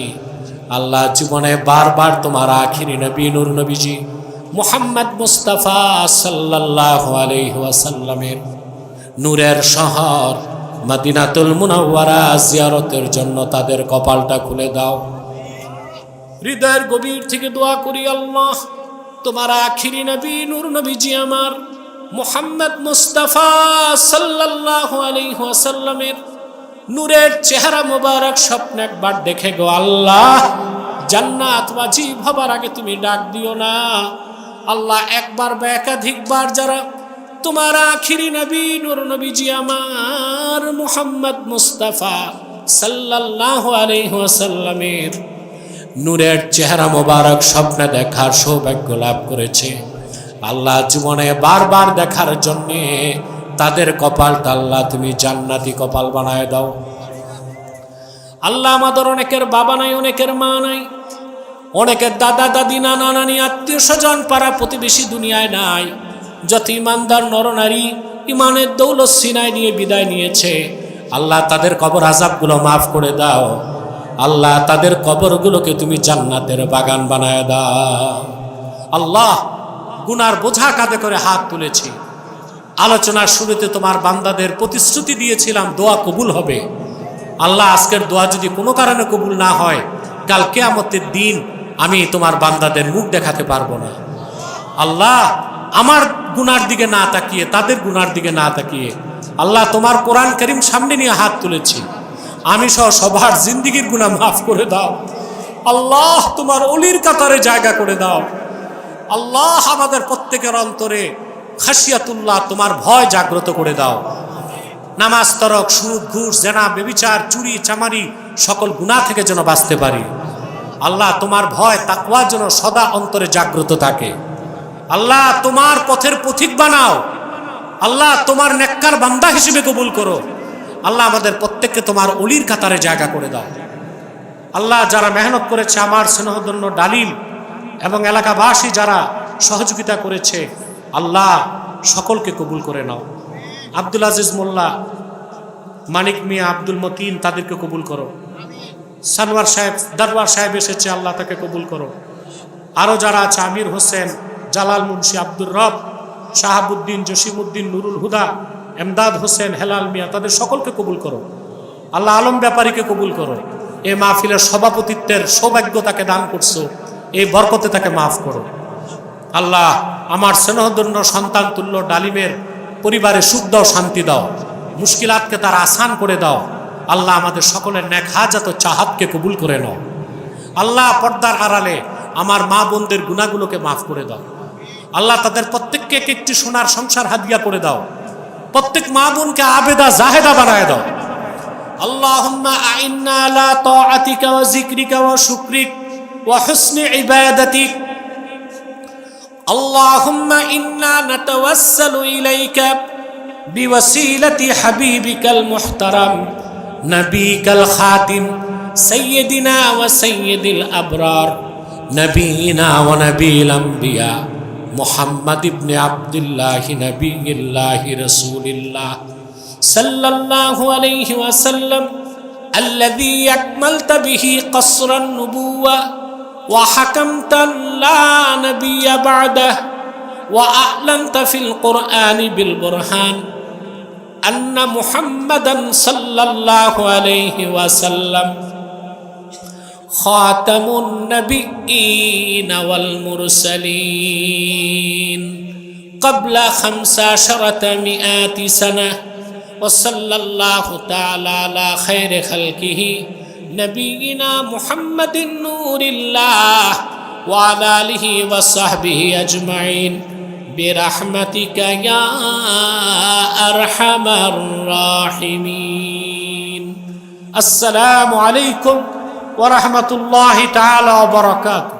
আল্লাহ জীবনে বারবার তোমার আখিরি নবী নূর নবীজি মুহাম্মদ মুস্তাফা সাল্লাল্লাহু আলাইহি ওয়াসাল্লামের নূরের শহর মদিনাতুল মুনাওয়ারা জিয়ারতের জন্য তাদের কপালটা খুলে দাও। হৃদয়ের গভীর থেকে দোয়া করি আল্লাহ তোমার আখিরি নবী নূর নবীজি আমার মুহাম্মদ মুস্তাফা সাল্লাল্লাহু আলাইহি ওয়াসাল্লামের নূরের চেহারা মোবারক স্বপ্নে একবার দেখে গো আল্লাহ জান্নাত ওয়াজিব হবার আগে তুমি ডাক দিও না। আল্লাহ একবার বা একাধিকবার যারা তোমার আখিরি নবী নূর নবীজি আমার মুহাম্মদ মুস্তাফা সাল্লাল্লাহু আলাইহি ওয়াসাল্লামের নূরের চেহারা মোবারক স্বপ্নে দেখার সৌভাগ্য লাভ করেছে আল্লাহ জীবনে বারবার দেখার জন্য তাদের কপালটা আল্লাহ তুমি জান্নাতি কপাল বানায় দাও। আল্লাহ আমাদের অনেকের বাবা নাই, অনেকের মা নাই, অনেকের দাদা দাদি নানা নানি আত্মীয় স্বজন পাড়া প্রতিবেশী দুনিয়ায় নাই। যত ইমানদার নরনারী ইমানের দৌলত সিনায় নিয়ে বিদায় নিয়েছে আল্লাহ তাদের কবর আযাবগুলো মাফ করে দাও। আল্লাহ তাদের কবরগুলোকে তুমি জান্নাতের বাগান বানায় দাও। আল্লাহ গুনার বোঝা কাঁধে করে হাত তুলেছি। আলোচনার শুরুতে তোমার বান্দাদের প্রতিশ্রুতি দিয়েছিলাম দোয়া কবুল হবে। আল্লাহ আজকের দোয়া যদি কোনো কারণে কবুল না হয় কাল কিয়ামতের দিন আমি তোমার বান্দাদের মুখ দেখাতে পারবো না। আল্লাহ আমার গুনার দিকে না তাকিয়ে তাদের গুনার দিকে না তাকিয়ে আল্লাহ তোমার কোরআন কারীম সামনে নিয়ে হাত তুলেছি, আমি সহ সবার জিন্দিগির গুনাহ মাফ করে দাও। আল্লাহ তোমার অলির কাতারে জায়গা করে দাও। আল্লাহ আমাদের প্রত্যেকের অন্তরে খাশিয়াতুল্লাহ তোমার ভয় জাগ্রত করে দাও। নামাজ তরক, সুদ, ঘুষ, জেনা, ব্যভিচার, চুরি, চামারি সকল গুনাহ থেকে যেন বাঁচতে পারি। আল্লাহ তোমার ভয় তাকওয়া যেন সদা অন্তরে জাগ্রত থাকে। আল্লাহ তোমার পথের পথিক বানাও। আল্লাহ তোমার নেককার বান্দা হিসেবে কবুল করো। আল্লাহ আমাদের প্রত্যেককে তোমার অলির কাতারে জায়গা করে দাও। আল্লাহ যারা মেহনত করেছে, আমার স্নেহধন্য ডালিম এবং এলাকাবাসী যারা সহযোগিতা করেছে, আল্লাহ সকলকে কবুল করে নাও। আব্দুল আজিজ মোল্লা, মানিক মিয়া, আব্দুল মতিন তাদেরকে কবুল করো। সানোয়ার সাহেব, দরবার সাহেব এসেছে, আল্লাহ তাকে কবুল করো। আরও যারা আছে, আমির হোসেন, জালাল মুন্সি, আব্দুর রব, শাহাবুদ্দিন, জসিমউদ্দিন, নুরুল হুদা, এমদাদ হোসেন, হেলাল মিয়া, তাদের সকলকে কবুল করো। আল্লাহ আলম ব্যাপারীকে কবুল করো। এই মাহফিলের সভাপতিত্বের সৌভাগ্য তাকে দান করছো, এই বরকতে তাকে মাফ করো। আল্লাহ আমার স্নেহধন্য সন্তান তুল্য ডালিমের পরিবারে সুখ দাও, শান্তি দাও, মুশকিলাতকে তার আসান করে দাও। আল্লাহ আমাদের সকলের নেক হাজাত ও চাহাতকে কবুল করে নাও। আল্লাহ পর্দার আড়ালে আমার মা বোনদের গুনাহগুলোকে মাফ করে দাও। আল্লাহ তাদের প্রত্যেককে এক একটি সোনার সংসার হাদিয়া করে দাও। প্রত্যেক মা বোনকে আবেদা জাহেদা বানায় দাও। আল্লাহুম্মা আইন্না আলা তাআতিকা ওয়া যিকরিকা ওয়া শুকরিক ওয়া হুসনি ইবাদাতিক। আল্লাহুম্মা ইন্না নাতাওয়াসসালু ইলাইকা বিওয়াসিলাতি হাবিবিকাল মুহতারাম নবিকাল খাতিম সাইয়্যিদিনা ওয়া সাইয়্যিদিল আবরার নবিয়িনা ওয়া নবিয়িল আমবিয়া মুহাম্মদ ইবনে আব্দুল্লাহ নবিয়্যিল্লাহ রাসূলিল্লাহ সাল্লাল্লাহু আলাইহি ওয়াসাল্লাম আল্লাযী আকমালতা বিহি কসরান নুবুওয়া ওয়া হাকামতা লা নাবিয়্যা বা'দাহু ওয়া আ'লানতা ফিল কুরআনি বিল বুরহান আন্না মুহাম্মাদান সাল্লাল্লাহু আলাইহি ওয়াসাল্লাম খাতামুন নবিয়্যিন ওয়াল মুরসালিন ক্বাবলা 15 সানাহ ওয়া সাল্লাল্লাহু তাআলা আলা খায়রি খালকিহি নবিয়িনা মুহাম্মাদিন নূরিল্লাহ ওয়া আলা আলিহি ওয়া সাহবিহি আজমাইন বিরহমাতিকা ইয়া আরহামার রাহিমিন। আসসালামু আলাইকুম ওয়া রাহমাতুল্লাহি তাআলা ওয়া বারাকাতুহু।